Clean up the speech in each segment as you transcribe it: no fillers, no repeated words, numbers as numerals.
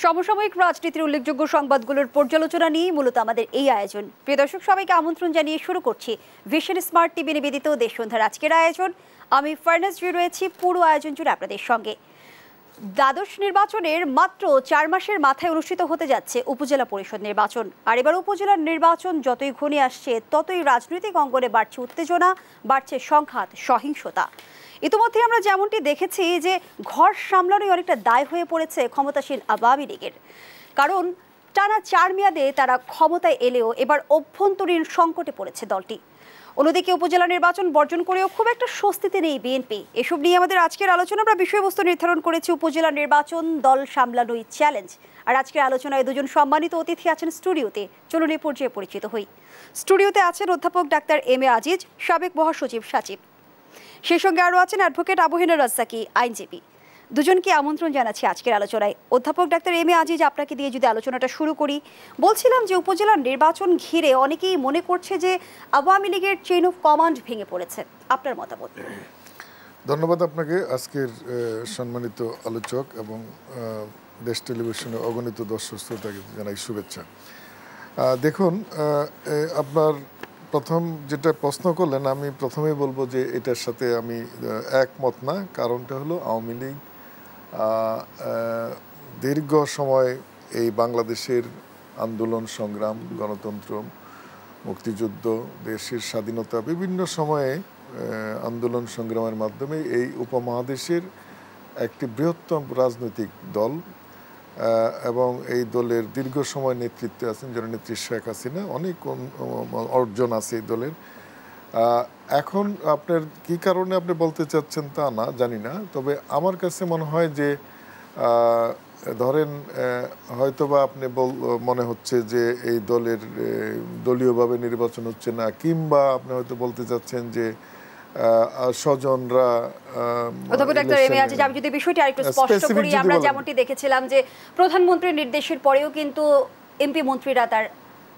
সমসাময়িক রাজনীতির উল্লেখযোগ্য সংবাদগুলোর পর্যালোচনা নিয়ে মূলত আমাদের এই আয়োজন। প্রিয় দর্শক, সবাইকে আমন্ত্রণ জানিয়ে শুরু করছি ভিশন স্মার্ট টিভি নিবেদিত দেশ সন্ধ্যার আজকের আয়োজন। আমি ফারনাজ জুই রয়েছি পুরো আয়োজন জুড়ে আপনাদের সঙ্গে। দ্বাদশ নির্বাচনের মাত্র 4 মাসের মাথায় অনুষ্ঠিত হতে যাচ্ছে উপজেলা পরিষদ নির্বাচন। আর এবার উপজেলার নির্বাচন যতই ঘনিয়ে আসছে ততই রাজনৈতিক অঙ্গনে বাড়ছে উত্তেজনা, বাড়ছে সংঘাত, সহিংসতা। ইতিমধ্যে আমরা যেমনটি দেখেছি যে ঘর সামলানোই অনেকটা দায় হয়ে পড়েছে ক্ষমতাসীন আওয়ামী লীগের। কারণ টানা 4 মেয়াদে তারা ক্ষমতায় এলেও এবার অভ্যন্তরীণ সংকটে পড়েছে দলটি। অন্যদিকে উপজেলা নির্বাচন বর্জন করেও খুব একটা স্বস্তিতে নেই বিএনপি। এসব নিয়ে আমাদের আজকের আলোচনা। আমরা বিষয়বস্তু নির্ধারণ করেছি উপজেলা নির্বাচন, দল সামলানোই চ্যালেঞ্জ। আর আজকের আলোচনায় দুজন সম্মানিত অতিথি আছেন স্টুডিওতে। চলুন এই পর্যায়ে পরিচিত হই। স্টুডিওতে আছেন অধ্যাপক ডাক্তার এম এ আজিজ, সাবেক মহাসচিব সাচিব। সেই সঙ্গে আরও আছেন অ্যাডভোকেট আবু-হেনা রাজ্জাকি, আইনজীবী। দুজনকে আমন্ত্রণ জানাচ্ছি আজকের আলোচনায়। অধ্যাপক ডাক্তার এম এ আজিজ, আপনাকে দিয়ে যদি আলোচনাটা শুরু করি। বলছিলাম যে উপজেলার নির্বাচন ঘিরে অনেকেই মনে করছে যে আওয়ামী লীগের চেইন অফ কমান্ড ভেঙে পড়েছে। আপনার মতামত? ধন্যবাদ আপনাকে, আজকের সম্মানিত আলোচক এবং দেশ টেলিভিশনের অগণিত দর্শক শ্রোতাকে জানাই শুভেচ্ছা। দেখুন, আপনার প্রথম যেটা প্রশ্ন করলেন, আমি প্রথমেই বলবো যে এটার সাথে আমি একমত না। কারণটা হলো আওয়ামী লীগ দীর্ঘ সময় এই বাংলাদেশের আন্দোলন সংগ্রাম, গণতন্ত্র, মুক্তিযুদ্ধ, দেশের স্বাধীনতা, বিভিন্ন সময়ে আন্দোলন সংগ্রামের মাধ্যমে এই উপমহাদেশের একটি বৃহত্তম রাজনৈতিক দল এবং এই দলের দীর্ঘ সময় নেতৃত্বে আছেন জননেত্রী শেখ হাসিনা। অনেক অর্জন আছে এই দলের। এখন আপনার কি কারণে আপনি বলতে চাচ্ছেন তা না জানি না, তবে আমার কাছে মনে হয় যে ধরেন হয়তোবা আপনি মনে হচ্ছে যে এই দলের দলীয়ভাবে নির্বাচন হচ্ছে না, কিংবা আপনি হয়তো বলতে চাচ্ছেন যে স্বজনরা। আমি যদি বিষয়টি আরেকটু স্পষ্ট করি, আমরা যেমনটি দেখেছিলাম যে প্রধানমন্ত্রীর নির্দেশের পরেও কিন্তু এমপি মন্ত্রীরা তার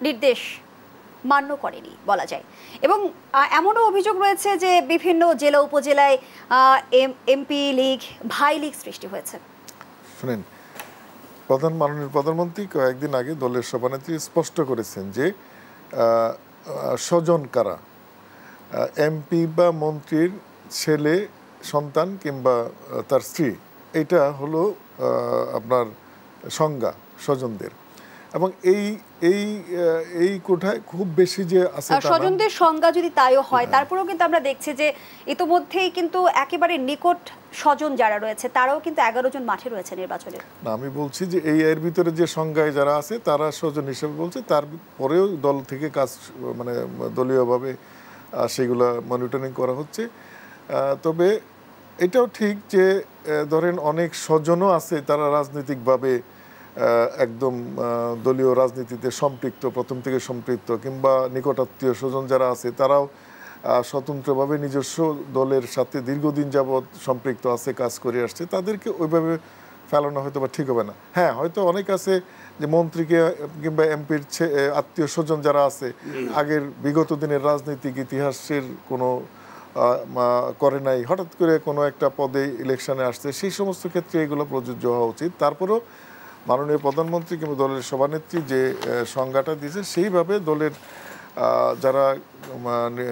নির্দেশ মান্য করেনি বলা যায়। এবং এমনও অভিযোগ রয়েছে যে বিভিন্ন জেলা উপজেলায় এমপি লীগ, ভাই লীগ সৃষ্টি হয়েছে। শুনেন, মাননীয় প্রধানমন্ত্রী কয়েকদিন আগে দলের সভানেত্রী স্পষ্ট করেছেন যে স্বজন কারা, এমপি বা মন্ত্রীর ছেলে, সন্তান কিংবা তার স্ত্রী, এটা হলো আপনার সংজ্ঞা স্বজনদের। এবং এই কোঠায় খুব বেশি যে আছে স্বজনদের সংজ্ঞা যদি তাইও হয়, তারপরেও কিন্তু আমরা দেখছি যে ইতিমধ্যেই কিন্তু একেবারে নিকট স্বজন যারা রয়েছে তারাও কিন্তু 11 জন মাঠে রয়েছে নির্বাচনে। না, আমি বলছি যে এর ভিতরে যে সংজ্ঞায় যারা আছে তারা স্বজন হিসেবে বলছে, তারপরেও দল থেকে কাজ মানে দলীয়ভাবে সেগুলো মনিটরিং করা হচ্ছে। তবে এটাও ঠিক যে ধরেন অনেক স্বজনও আছে তারা রাজনৈতিকভাবে একদম দলীয় রাজনীতিতে সম্পৃক্ত, প্রথম থেকে সম্পৃক্ত, কিংবা নিকটাত্মীয় স্বজন যারা আছে তারাও স্বতন্ত্রভাবে নিজস্ব দলের সাথে দীর্ঘদিন যাবৎ সম্পৃক্ত আছে, কাজ করে আসছে। তাদেরকে ওইভাবে ফেলানো হয়তো বা ঠিক হবে না। হ্যাঁ, হয়তো অনেক আছে যে মন্ত্রীকে কিংবা এমপির আত্মীয় স্বজন যারা আছে আগের বিগত দিনের রাজনৈতিক ইতিহাসের কোনো করে নাই, হঠাৎ করে কোনো একটা পদে ইলেকশনে আসছে, সেই সমস্ত ক্ষেত্রে এগুলো প্রযোজ্য হওয়া উচিত। তারপরেও মাননীয় প্রধানমন্ত্রী কিংবা দলের সভানেত্রী যে সংজ্ঞাটা দিয়েছে সেইভাবে দলের যারা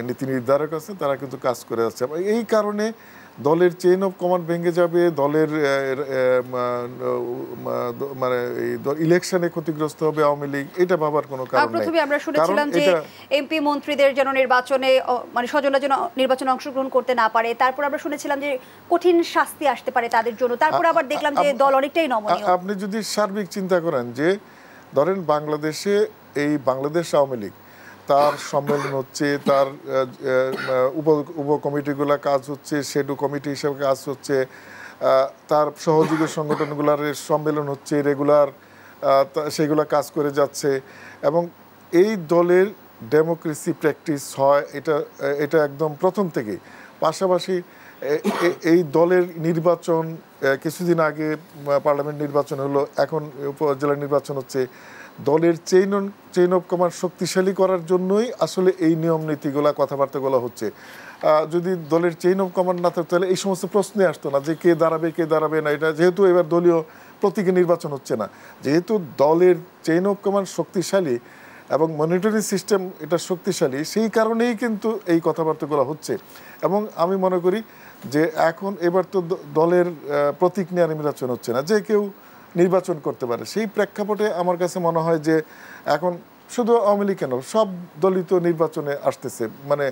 নীতি নির্ধারক আছে তারা কিন্তু কাজ করে যাচ্ছে। এই কারণে দলের চেইন অফ কমান্ড ভেঙে যাবে, দলের মানে ইলেকশনে ক্ষতিগ্রস্ত হবে আওয়ামী লীগ, এটা ভাবার কোনো কারণ নেই। প্রথমে আমরা শুনেছিলাম যে এমপি মন্ত্রীদের যেন নির্বাচনে মানে স্বজনরা যেন নির্বাচনে অংশগ্রহণ করতে না পারে, তারপর আমরা শুনেছিলাম যে কঠিন শাস্তি আসতে পারে তাদের জন্য, তারপর আবার দেখলাম যে দল অনেকটাই নমনীয়। আপনি যদি সার্বিক চিন্তা করেন যে ধরেন বাংলাদেশে এই বাংলাদেশ আওয়ামী লীগ, তার সম্মেলন হচ্ছে, তার উপ কমিটিগুলো কাজ হচ্ছে, শেডো কমিটি হিসেবে কাজ হচ্ছে, তার সহযোগী সংগঠনগুলোর সম্মেলন হচ্ছে রেগুলার, সেগুলো কাজ করে যাচ্ছে এবং এই দলের ডেমোক্রেসি প্র্যাকটিস হয়, এটা একদম প্রথম থেকেই। পাশাপাশি এই দলের নির্বাচন, কিছুদিন আগে পার্লামেন্ট নির্বাচন হলো, এখন উপজেলা নির্বাচন হচ্ছে, দলের চেইন অফ কমান্ড শক্তিশালী করার জন্যই আসলে এই নিয়ম নীতিগুলা কথাবার্তাগুলো হচ্ছে। যদি দলের চেইন অফ কমান্ড না থাকতো তাহলে এই সমস্ত প্রশ্নই আসতো না যে কে দাঁড়াবে না। এটা যেহেতু এবার দলীয় প্রতীকে নির্বাচন হচ্ছে না, যেহেতু দলের চেইন অফ কমান্ড শক্তিশালী এবং মনিটরিং সিস্টেম এটা শক্তিশালী, সেই কারণেই কিন্তু এই কথাবার্তাগুলো হচ্ছে। এবং আমি মনে করি যে এবার তো দলের প্রতীক নিয়ে নির্বাচন হচ্ছে না, যে কেউ নির্বাচন করতে পারে। সেই প্রেক্ষাপটে আমার কাছে মনে হয় যে এখন শুধু আওয়ামী লীগ কেন, সব দলিত নির্বাচনে আসতেছে, মানে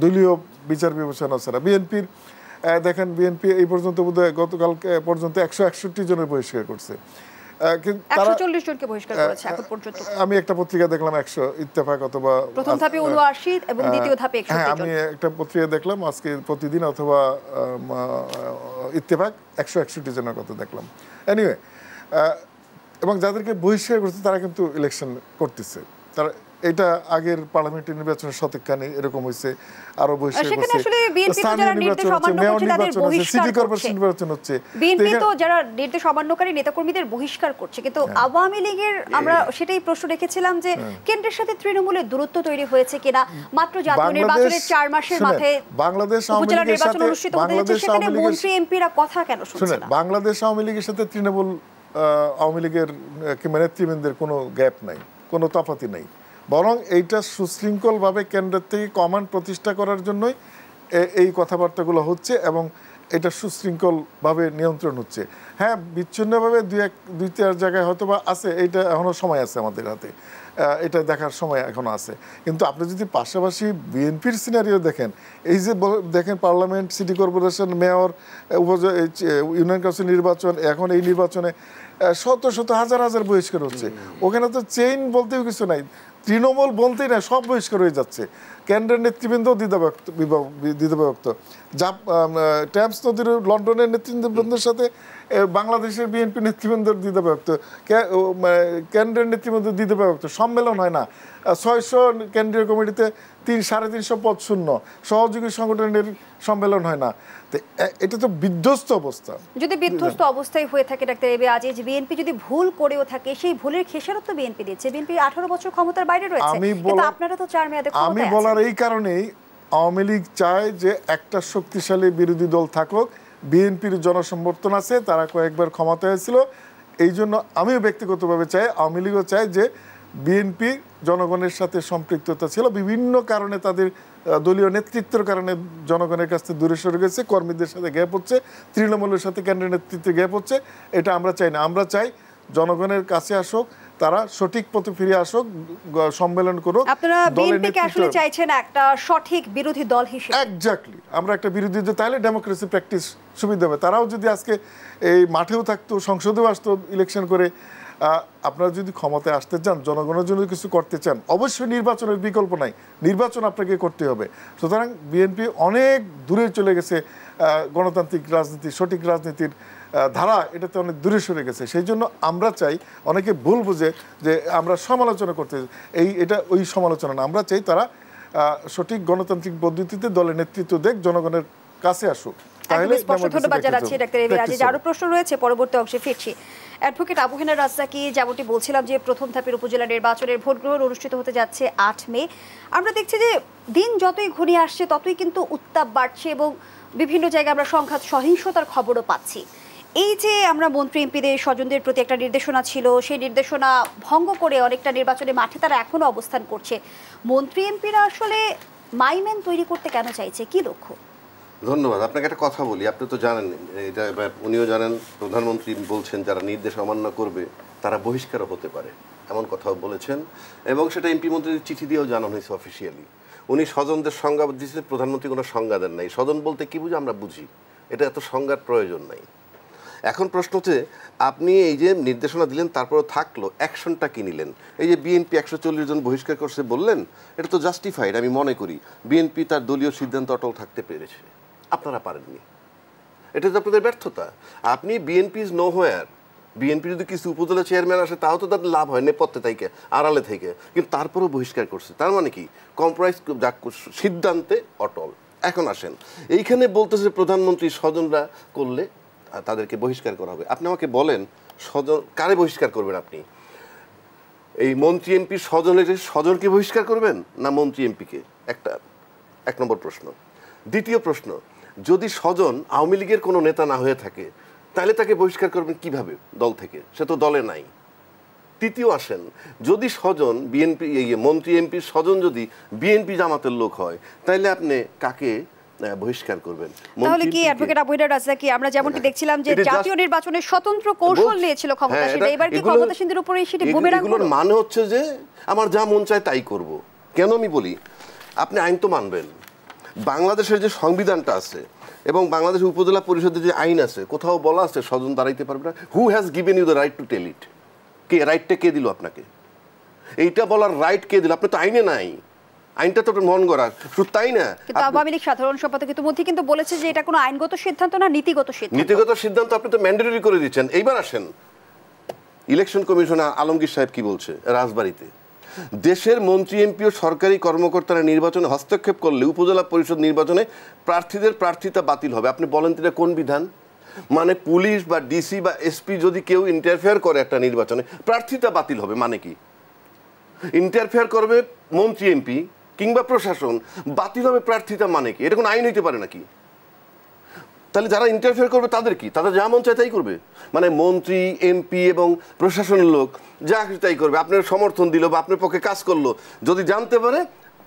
দলীয় বিচার বিবেচনা ছাড়া। বিএনপির দেখেন, বিএনপি এই পর্যন্ত বোধহয় গতকাল পর্যন্ত 161 জনের বহিষ্কার করছে। আমি একটা পত্রিকা দেখলাম 100, ইত্তেফাক অথবা প্রথম ধাপে 79 এবং দ্বিতীয় ধাপে 61 জন। আমি একটা পত্রিকা দেখলাম আজকে প্রতিদিন অথবা ইত্তেফাক 161 জনের কথা দেখলাম। এনিওয়ে, এবং যাদেরকে বহিষ্কার করছে তারা কিন্তু ইলেকশন করতেছে। তারা এটা আগের পার্লামেন্টের নির্বাচনের শতকখানি এরকম হয়েছে, আরো বহিষ্কার করছে। স্থানীয় নির্বাচন হচ্ছে, মেয়র নির্বাচন হচ্ছে, সিটি কর্পোরেশন নির্বাচন হচ্ছে। বিএনপি তো যারা নির্দেশ অমান্যকারী নেতাকর্মীদের বহিষ্কার করছে, কিন্তু আওয়ামী লীগের আমরা সেটাই প্রশ্ন রেখেছিলাম যে কেন্দ্রের সাথে তৃণমূলের দূরত্ব তৈরি হয়েছে কিনা। মাত্র জাতীয় নির্বাচনের 4 মাসের মাথায় বাংলাদেশ আওয়ামী লীগের সাথে মন্ত্রী এমপিরা কথা কেন শুনছে না? বাংলাদেশ আওয়ামী লীগের সাথে তৃণমূল আওয়ামী লীগের নেতৃবৃন্দের কোনো গ্যাপ নাই, কোনো তফাতি নাই। বরং এইটা সুশৃঙ্খলভাবে কেন্দ্রের থেকে কমান্ড প্রতিষ্ঠা করার জন্যই এই কথাবার্তাগুলো হচ্ছে এবং এটা সুশৃঙ্খলভাবে নিয়ন্ত্রণ হচ্ছে। হ্যাঁ, বিচ্ছিন্নভাবে দুই চার জায়গায় হয়তো বা আছে, এইটা এখনও সময় আছে আমাদের হাতে, এটা দেখার সময় এখনও আছে। কিন্তু আপনি যদি পাশাপাশি বিএনপির সিনারিও দেখেন, এই যে দেখেন parliament, city corporation, mayor, union council নির্বাচন, এখন এই নির্বাচনে শত শত হাজার হাজার বহিষ্কার হচ্ছে। ওখানে তো চেইন বলতেও কিছু নাই, তৃণমূল বলতেই না, সব বহিষ্কার হয়ে যাচ্ছে। কেন্দ্রের নেতৃবৃন্দ দ্বিধাবিভক্ত। টেমস নদীর লন্ডনের নেতৃবৃন্দের সাথে বাংলাদেশের বিএনপি নেতৃবৃন্দের দ্বিধাবিভক্ত, কেন্দ্রের নেতৃবৃন্দ দ্বিধাবিভক্ত। সম্মেলন হয় না, 600 কেন্দ্রীয় কমিটিতে 350 পদ শূন্য, সহযোগী সংগঠনের সম্মেলন হয় না। এটা তো বিধ্বস্ত অবস্থা। যদি বিধ্বস্ত অবস্থায় হয়ে থাকে ডাক্তার এবি আজিজ, বিএনপি যদি ভুল করেও থাকে, সেই ভুলের খেসারত বিএনপি দিচ্ছে। বিএনপি 18 বছর ক্ষমতার বাইরে রয়েছে, কিন্তু আপনারা তো 4 মেয়াদে ক্ষমতায় আছেন। আমি বলার এই কারণেই আওয়ামী লীগ চায় যে একটা শক্তিশালী বিরোধী দল থাকুক। বিএনপির জনসমর্থন আছে, তারা কয়েকবার ক্ষমতায় হয়েছিল। এই জন্য আমিও ব্যক্তিগতভাবে চাই, আওয়ামী লীগও চায় যে বিএনপি জনগণের সাথে সম্পৃক্ততা ছিল, বিভিন্ন কারণে তাদের দলীয় নেতৃত্বের কারণে জনগণের কাছ থেকে দূরে সরে গেছে, কর্মীদের সাথে গ্যাপ হচ্ছে, তৃণমূলের সাথে কেন্দ্রীয় নেতৃত্বে গ্যাপ হচ্ছে। এটা আমরা চাই না। আমরা চাই জনগণের কাছে আসুক, তারা সঠিক পথে ফিরে আসুক, সম্মেলন করুক। আপনারা বিএনপিকে আসলে চাইছেন একটা সঠিক বিরোধী দল হিসেবে। এক্স্যাক্টলি, আমরা একটা বিরোধী দল, তাহলে ডেমোক্রেসি প্র্যাকটিস সুবিধা হবে। তারাও যদি আজকে এই মাঠেও থাকতো, সংসদেও আসতো ইলেকশন করে। আপনারা যদি ক্ষমতায় আসতে চান, জনগণের জন্য কিছু করতে চান, অবশ্যই নির্বাচনের বিকল্প নাই, নির্বাচন আপনাকে করতে হবে। সুতরাং বিএনপি অনেক দূরে চলে গেছে, গণতান্ত্রিক রাজনীতি, সঠিক রাজনীতির ধারা এটাতে অনেক দূরে সরে গেছে। সেই জন্য আমরা চাই, অনেকে ভুল বুঝে যে আমরা সমালোচনা করতে, এটা ওই সমালোচনা না। আমরা চাই তারা সঠিক গণতান্ত্রিক পদ্ধতিতে দলের নেতৃত্ব দেখ, জনগণের কাছে আসুক। ধন্যবাদ জানাচ্ছি ডাক্তার এবি আজিজ। আরো প্রশ্ন রয়েছে, পরবর্তী অংশে ফিরছি। অ্যাডভোকেট আবু হেনা রাজ্জাকি, যেমনটি বলছিলাম যে প্রথম ধাপের উপজেলা নির্বাচনের ভোট গ্রহণ অনুষ্ঠিত হতে যাচ্ছে 8 মে। আমরা দেখছি যে দিন যতই ঘনিয়ে আসছে ততই কিন্তু উত্তাপ বাড়ছে এবং বিভিন্ন জায়গায় আমরা সংঘাত, সহিংসতার খবরও পাচ্ছি। এই যে আমরা মন্ত্রী এমপিদের স্বজনদের প্রতি একটা নির্দেশনা ছিল, সেই নির্দেশনা ভঙ্গ করে অনেকটা নির্বাচনী মাঠে তারা এখনো অবস্থান করছে। মন্ত্রী এমপিরা আসলে মাইম্যান তৈরি করতে কেন চাইছে, কি লক্ষ্য? ধন্যবাদ। আপনাকে একটা কথা বলি, আপনি তো জানেন, এটা উনিও জানেন, প্রধানমন্ত্রী বলছেন যারা নির্দেশ অমান্য করবে তারা বহিষ্কারও হতে পারে, এমন কথাও বলেছেন। এবং সেটা এমপি মন্ত্রীর চিঠি দিয়েও জানানো হয়েছে অফিসিয়ালি। উনি স্বজনদের সংজ্ঞা দিয়েছেন, প্রধানমন্ত্রী কোনো সংজ্ঞা দেন নাই। স্বজন বলতে কি বুঝি আমরা বুঝি, এটা এত সংজ্ঞার প্রয়োজন নাই। এখন প্রশ্ন হচ্ছে, আপনি এই যে নির্দেশনা দিলেন তারপরও থাকলো, অ্যাকশনটা কি নিলেন? এই যে বিএনপি 140 জন বহিষ্কার করছে বললেন, এটা তো জাস্টিফাইড। আমি মনে করি বিএনপি তার দলীয় সিদ্ধান্ত অটল থাকতে পেরেছে, আপনারা পারেননি। এটা তো আপনাদের ব্যর্থতা। আপনি BNP is know where. BNP যদি কিছু উপজেলা চেয়ারম্যান আসে তাও তো তাদের লাভ হয় নেপথ্যে থেকে, আড়ালে থেকে, কিন্তু তারপরেও বহিষ্কার করছে। তার মানে কি? কম্প্রোমাইজ, সিদ্ধান্তে অটল। এখন আসেন, এইখানে বলতেছে প্রধানমন্ত্রী স্বজনরা করলে তাদেরকে বহিষ্কার করা হবে। আপনি আমাকে বলেন, স্বজন কারে বহিষ্কার করবেন? আপনি এই মন্ত্রী এমপি স্বজনকে বহিষ্কার করবেন না মন্ত্রী এমপিকে? এক নম্বর প্রশ্ন। দ্বিতীয় প্রশ্ন, যদি স্বজন আওয়ামী লীগের কোনো নেতা না হয়ে থাকে তাহলে তাকে বহিষ্কার করবেন কিভাবে দল থেকে? সে তো দলে নাই। তৃতীয় আসেন, যদি স্বজন বিএনপি মন্ত্রী এমপির স্বজন যদি বিএনপি জামাতের লোক হয় তাহলে আপনি কাকে বহিষ্কার করবেন? তাহলে কি অ্যাডভোকেট আবু হেডার রাজ্জাকি আমরা যেমনটি দেখছিলাম যে জাতীয় নির্বাচনে স্বতন্ত্র কৌশল নিয়েছিল ক্ষমতাসীন, এবার কি ক্ষমতাসীনদের উপরে সেটি বুমেরাং হলো? এগুলোর মানে হচ্ছে যে আমার যা মন চায় তাই করব। কেন আমি বলি, আপনি আইন তো মানবেন। বাংলাদেশের যে সংবিধানটা আছে এবং বাংলাদেশের উপজেলা পরিষদের যে আইন আছে, কোথাও বলা আছে স্বজন দাঁড়াইতে পারবে না? Who has given you the right to tell it? কে রাইটটা কে দিল আপনাকে? এইটা বলার রাইট কে দিল? আপনি তো আইনে নাই, আইনটা তো মন করার শুধু তাই না। কিন্তু আওয়ামী লীগ সাধারণ সম্পাদক ইতিমধ্যে কিন্তু বলেছে যে এটা কোনো আইনগত সিদ্ধান্ত না, নীতিগত সিদ্ধান্ত। নীতিগত সিদ্ধান্ত আপনি তো ম্যান্ডেটরি করে দিচ্ছেন। এইবার আসেন ইলেকশন কমিশনার আলমগীর সাহেব কি বলছে রাজবাড়ীতে, দেশের মন্ত্রী এমপি ও সরকারি কর্মকর্তারা নির্বাচনে হস্তক্ষেপ করলে উপজেলা পরিষদ নির্বাচনে প্রার্থীদের প্রার্থিতা বাতিল হবে। আপনি বলেন এটা কোন বিধান? মানে পুলিশ বা ডিসি বা এসপি যদি কেউ ইন্টারফেয়ার করে একটা নির্বাচনে, প্রার্থিতা বাতিল হবে মানে কি? ইন্টারফেয়ার করবে মন্ত্রী এমপি কিংবা প্রশাসন, বাতিল হবে প্রার্থিতা মানে কি? এটা কোনো আইন হইতে পারে নাকি? তাহলে যারা ইন্টারফেয়ার করবে তাদের কি? তাদের যা মন চায় তাই করবে? মানে মন্ত্রী এমপি এবং প্রশাসনের লোক যা কিছু তাই করবে, আপনার সমর্থন দিল বা আপনার পক্ষে কাজ করলো, যদি জানতে পারে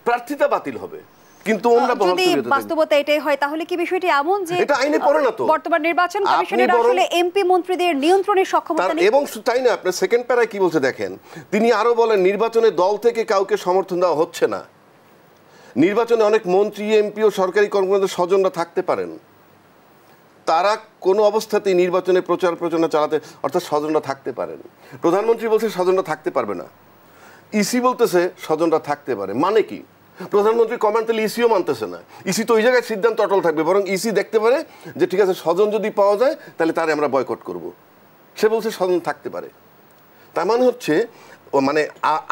প্রার্থিতা বাতিল হবে। কিন্তু যদি বাস্তবতা এটাই হয় তাহলে কি বিষয়টি এমন যে এটা আইনে পড়ে না তো? বর্তমান নির্বাচন কমিশনের আসলে এমপি মন্ত্রীদের নিয়ন্ত্রণের সক্ষমতা নেই। এবং তাই না, আপনার সেকেন্ড প্যারায় কি বলছে দেখেন, তিনি আরো বলেন নির্বাচনে দল থেকে কাউকে সমর্থন দেওয়া হচ্ছে না। নির্বাচনে অনেক মন্ত্রী এমপি ও সরকারি কর্মকর্তাদের স্বজনরা থাকতে পারেন, তারা কোনো অবস্থাতেই নির্বাচনে প্রচার প্রচারণা চালাতে, অর্থাৎ স্বজনরা থাকতে পারেন। প্রধানমন্ত্রী বলছে স্বজনরা থাকতে পারবে না, ইসি বলতেছে স্বজনরা থাকতে পারে। মানে কি? প্রধানমন্ত্রী কমান্ড তাহলে ইসিও মানতেছে না। ইসি তো ওই জায়গায় সিদ্ধান্ত অটল থাকবে, বরং ইসি দেখতে পারে যে ঠিক আছে স্বজন যদি পাওয়া যায় তাহলে তারে আমরা বয়কট করব। সে বলছে স্বজন থাকতে পারে। তার মানে হচ্ছে মানে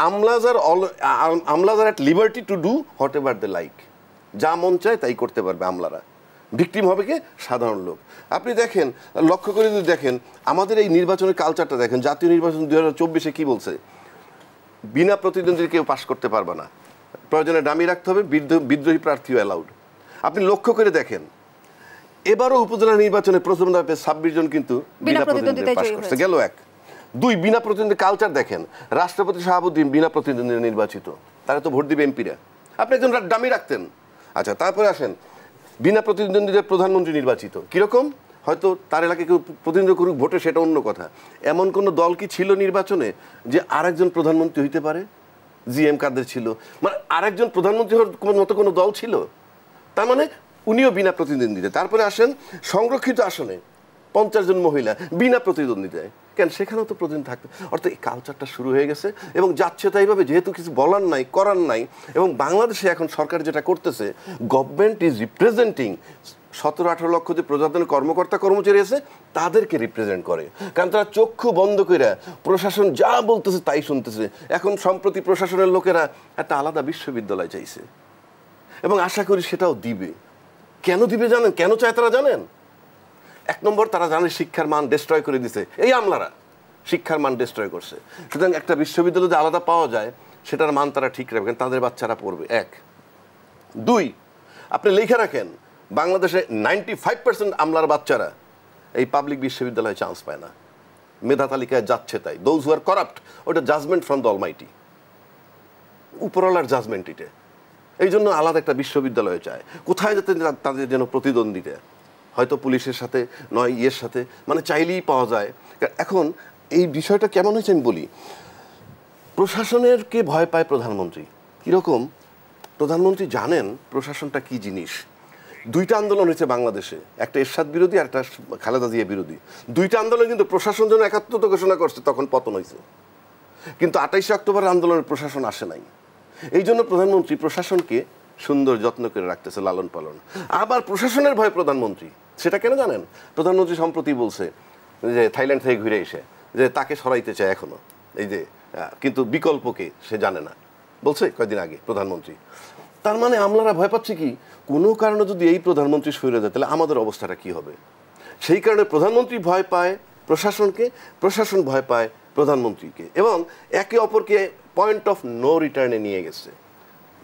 আমলাজ are at liberty to do whatever they like, যা মন চায় তাই করতে পারবে আমলারা। ভিকটিম হবে কে? সাধারণ লোক। আপনি দেখেন, লক্ষ্য করে যদি দেখেন আমাদের এই নির্বাচনের কালচারটা দেখেন, জাতীয় নির্বাচন 2024-এ কি বলছে? বিনা প্রতিদ্বন্দ্বী কেউ পাশ করতে পারবে না, প্রয়োজনে ডামি রাখতে হবে, বিদ্রোহী প্রার্থীও অ্যালাউড। আপনি লক্ষ্য করে দেখেন এবারও উপজেলা নির্বাচনে প্রথম ধাপে 26 জন কিন্তু বিনা প্রতিদ্বন্দ্বিতা পাশ করছে, গেল এক। দুই, বিনা প্রতিদ্বন্দ্বী কালচার দেখেন, রাষ্ট্রপতি শাহাবুদ্দিন বিনা প্রতিদ্বন্দ্বী নির্বাচিত, তারা তো ভোট দিবে এমপিরা। আপনি একজন ডামি রাখতেন। আচ্ছা, তারপরে আসেন বিনা প্রতিদ্বন্দ্বীদের প্রধানমন্ত্রী নির্বাচিত। কিরকম? হয়তো তার এলাকায় কেউ প্রতিদ্বন্দ্বী করুক ভোটে, সেটা অন্য কথা। এমন কোনো দল কি ছিল নির্বাচনে যে আরেকজন প্রধানমন্ত্রী হইতে পারে? জিএম কাদের ছিল, মানে আরেকজন প্রধানমন্ত্রী হওয়ার মতো কোনো দল ছিল? তার মানে উনিও বিনা প্রতিদ্বন্দ্বিতা। তারপরে আসেন সংরক্ষিত আসনে 50 জন মহিলা বিনা প্রতিদ্বন্দ্বিতায়। কেন? সেখানেও তো প্রতিদ্বন্দ্বী থাকতে। অর্থাৎ এই কালচারটা শুরু হয়ে গেছে এবং যাচ্ছে তাইভাবে, যেহেতু কিছু বলার নাই করার নাই। এবং বাংলাদেশে এখন সরকার যেটা করতেছে, গভর্নমেন্ট ইজ রিপ্রেজেন্টিং 17-18 লক্ষ যে প্রজাতন্ত্রের কর্মকর্তা কর্মচারী আছে তাদেরকে রিপ্রেজেন্ট করে, কারণ তারা চক্ষু বন্ধ করে প্রশাসন যা বলতেছে তাই শুনতেছে। এখন সম্প্রতি প্রশাসনের লোকেরা একটা আলাদা বিশ্ববিদ্যালয় চাইছে এবং আশা করি সেটাও দিবে। কেন দিবে জানেন? কেন চায় তারা জানেন? এক নম্বর, তারা জানে শিক্ষার মান ডিস্ট্রয় করে দিছে এই আমলারা, শিক্ষার মান ডিস্ট্রয় করছে। সুতরাং একটা বিশ্ববিদ্যালয় যদি আলাদা পাওয়া যায় সেটার মান তারা ঠিক রাখবেন, তাদের বাচ্চারা পড়বে। এক। দুই, আপনি লিখে রাখেন বাংলাদেশে 95% আমলার বাচ্চারা এই পাবলিক বিশ্ববিদ্যালয়ে চান্স পায় না, মেধা তালিকায় যাচ্ছে তাই। দোজ হু আর করাপ্ট, ওটা জাজমেন্ট ফ্রম দ্য অলমাইটি, উপরওয়ালার জাজমেন্ট এটা। এই জন্য আলাদা একটা বিশ্ববিদ্যালয় চায়। কোথায় যাতে তাদের যেন প্রতিদ্বন্দ্বিতা, হয়তো পুলিশের সাথে নয় ইয়ের সাথে, মানে চাইলেই পাওয়া যায়। এখন এই বিষয়টা কেমন হয়েছে আমি বলি, প্রশাসনের কে ভয় পায় প্রধানমন্ত্রী। কীরকম? প্রধানমন্ত্রী জানেন প্রশাসনটা কি জিনিস। দুইটা আন্দোলন হয়েছে বাংলাদেশে, একটা এরশাদ বিরোধী আর একটা খালেদা জিয়া বিরোধী। দুইটা আন্দোলন কিন্তু প্রশাসন যেন একাত্মতা ঘোষণা করছে, তখন পতন হয়েছে। কিন্তু 28 অক্টোবর আন্দোলনের প্রশাসন আসে নাই। এই জন্য প্রধানমন্ত্রী প্রশাসনকে সুন্দর যত্ন করে রাখতেছে, লালন পালন। আবার প্রশাসনের ভয় প্রধানমন্ত্রী, সেটা কেন জানেন? প্রধানমন্ত্রী সম্প্রতি বলছে যে থাইল্যান্ড থেকে ঘুরে এসে যে তাকে সরাইতে চায় এখনো, এই যে, কিন্তু বিকল্পকে সে জানে না, বলছে কয়েকদিন আগে প্রধানমন্ত্রী। তার মানে আমলারা ভয় পাচ্ছে কি, কোনো কারণে যদি এই প্রধানমন্ত্রী সরে যায় তাহলে আমাদের অবস্থাটা কি হবে। সেই কারণে প্রধানমন্ত্রী ভয় পায় প্রশাসনকে, প্রশাসন ভয় পায় প্রধানমন্ত্রীকে, এবং একে অপরকে পয়েন্ট অফ নো রিটার্নে নিয়ে গেছে।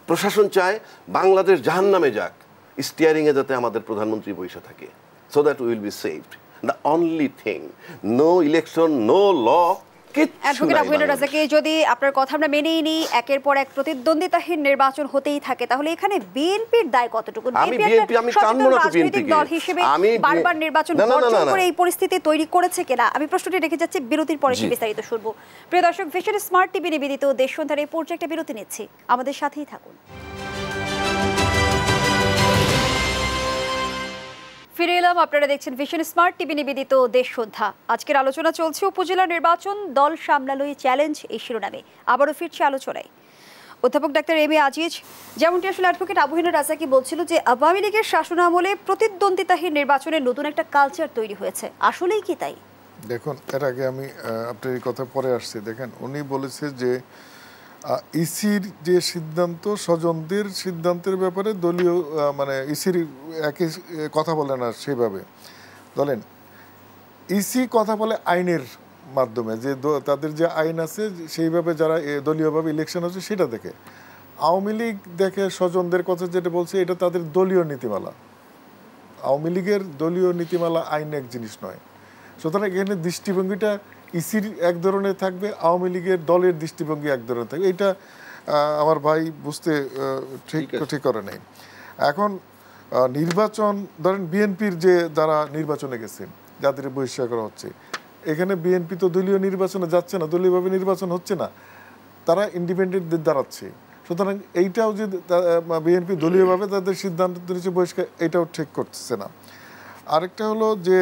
প্রশাসন চায় বাংলাদেশ জাহান্নামে যাক, স্টিয়ারিংয়ে যাতে আমাদের প্রধানমন্ত্রী বসে থাকে, so that will be saved. The only thing, no election, no law, advocate Abu রাজাকে যদি আপনার কথা আমরা মেনেই নিই, একের পর এক প্রতিদ্বন্দ্বিতাহীন নির্বাচন হতেই থাকে, তাহলে এখানে বিএনপির দায় কতটুকু? আমি কানবো না তো বিএনপিকে, দল হিসেবে বারবার নির্বাচন বর্জন করে এই পরিস্থিতি তৈরি করেছে কিনা, আমি প্রশ্নটি রেখে যাচ্ছি, বিরতির পরে বিস্তারিত শুনবো। প্রিয় দর্শক, ভিশন স্মার্ট টিভি নিবেদিত দেশ সন্ধ্যার এই পর্যায়ে একটা বিরতি নিচ্ছি, আমাদের সাথেই থাকুন। ফিরে এলাম, আপনারা দেখছেন ভিশন স্মার্ট টিভি নিবেদিত দেশ সন্ধ্যা। আজকের আলোচনা চলছে উপজেলা নির্বাচন, দল সামলালোই চ্যালেঞ্জ, এই শিরোনামে আবারও ফিরছে আলোচনায় অধ্যাপক ডাক্তার এম এ আজিজ। যেমনটি আসলে অ্যাডভোকেট আবু রাজাকি বলছিল যে আওয়ামী লীগের শাসনামলে প্রতিদ্বন্দ্বিতাহীন নির্বাচনের নতুন একটা কালচার তৈরি হয়েছে, আসলেই কি তাই? দেখুন, এর আগে আমি আপনার এই কথা পরে আসছি। দেখেন, উনি বলেছে যে ইসির যে সিদ্ধান্ত, স্বজনদের সিদ্ধান্তের ব্যাপারে দলীয় মানে ইসির একই কথা বলে না সেভাবে। বলেন, ইসি কথা বলে আইনের মাধ্যমে, যে তাদের যে আইন আছে সেইভাবে যারা দলীয়ভাবে ইলেকশন হচ্ছে সেটা দেখে। আওয়ামী লীগ দেখে স্বজনদের কথা যেটা বলছে, এটা তাদের দলীয় নীতিমালা। আওয়ামী লীগের দলীয় নীতিমালা আইন এক জিনিস নয়। সুতরাং এখানে দৃষ্টিভঙ্গিটা ইসির এক ধরনের থাকবে, আওয়ামী লীগের দলের দৃষ্টিভঙ্গি এক ধরনের থাকবে। এটা আমার ভাই বুঝতে ঠিক করে নেই। এখন নির্বাচন, ধরেন বিএনপির যে যারা নির্বাচনে গেছে, যাদের বহিষ্কার করা হচ্ছে, এখানে বিএনপি তো দলীয় নির্বাচনে যাচ্ছে না, দলীয়ভাবে নির্বাচন হচ্ছে না, তারা ইন্ডিপেন্ডেন্টদের দাঁড়াচ্ছে। সুতরাং এইটাও যে বিএনপি দলীয়ভাবে তাদের সিদ্ধান্ত নিচ্ছে বহিষ্কার, এটাও ঠিক করতেছে না। আরেকটা হলো যে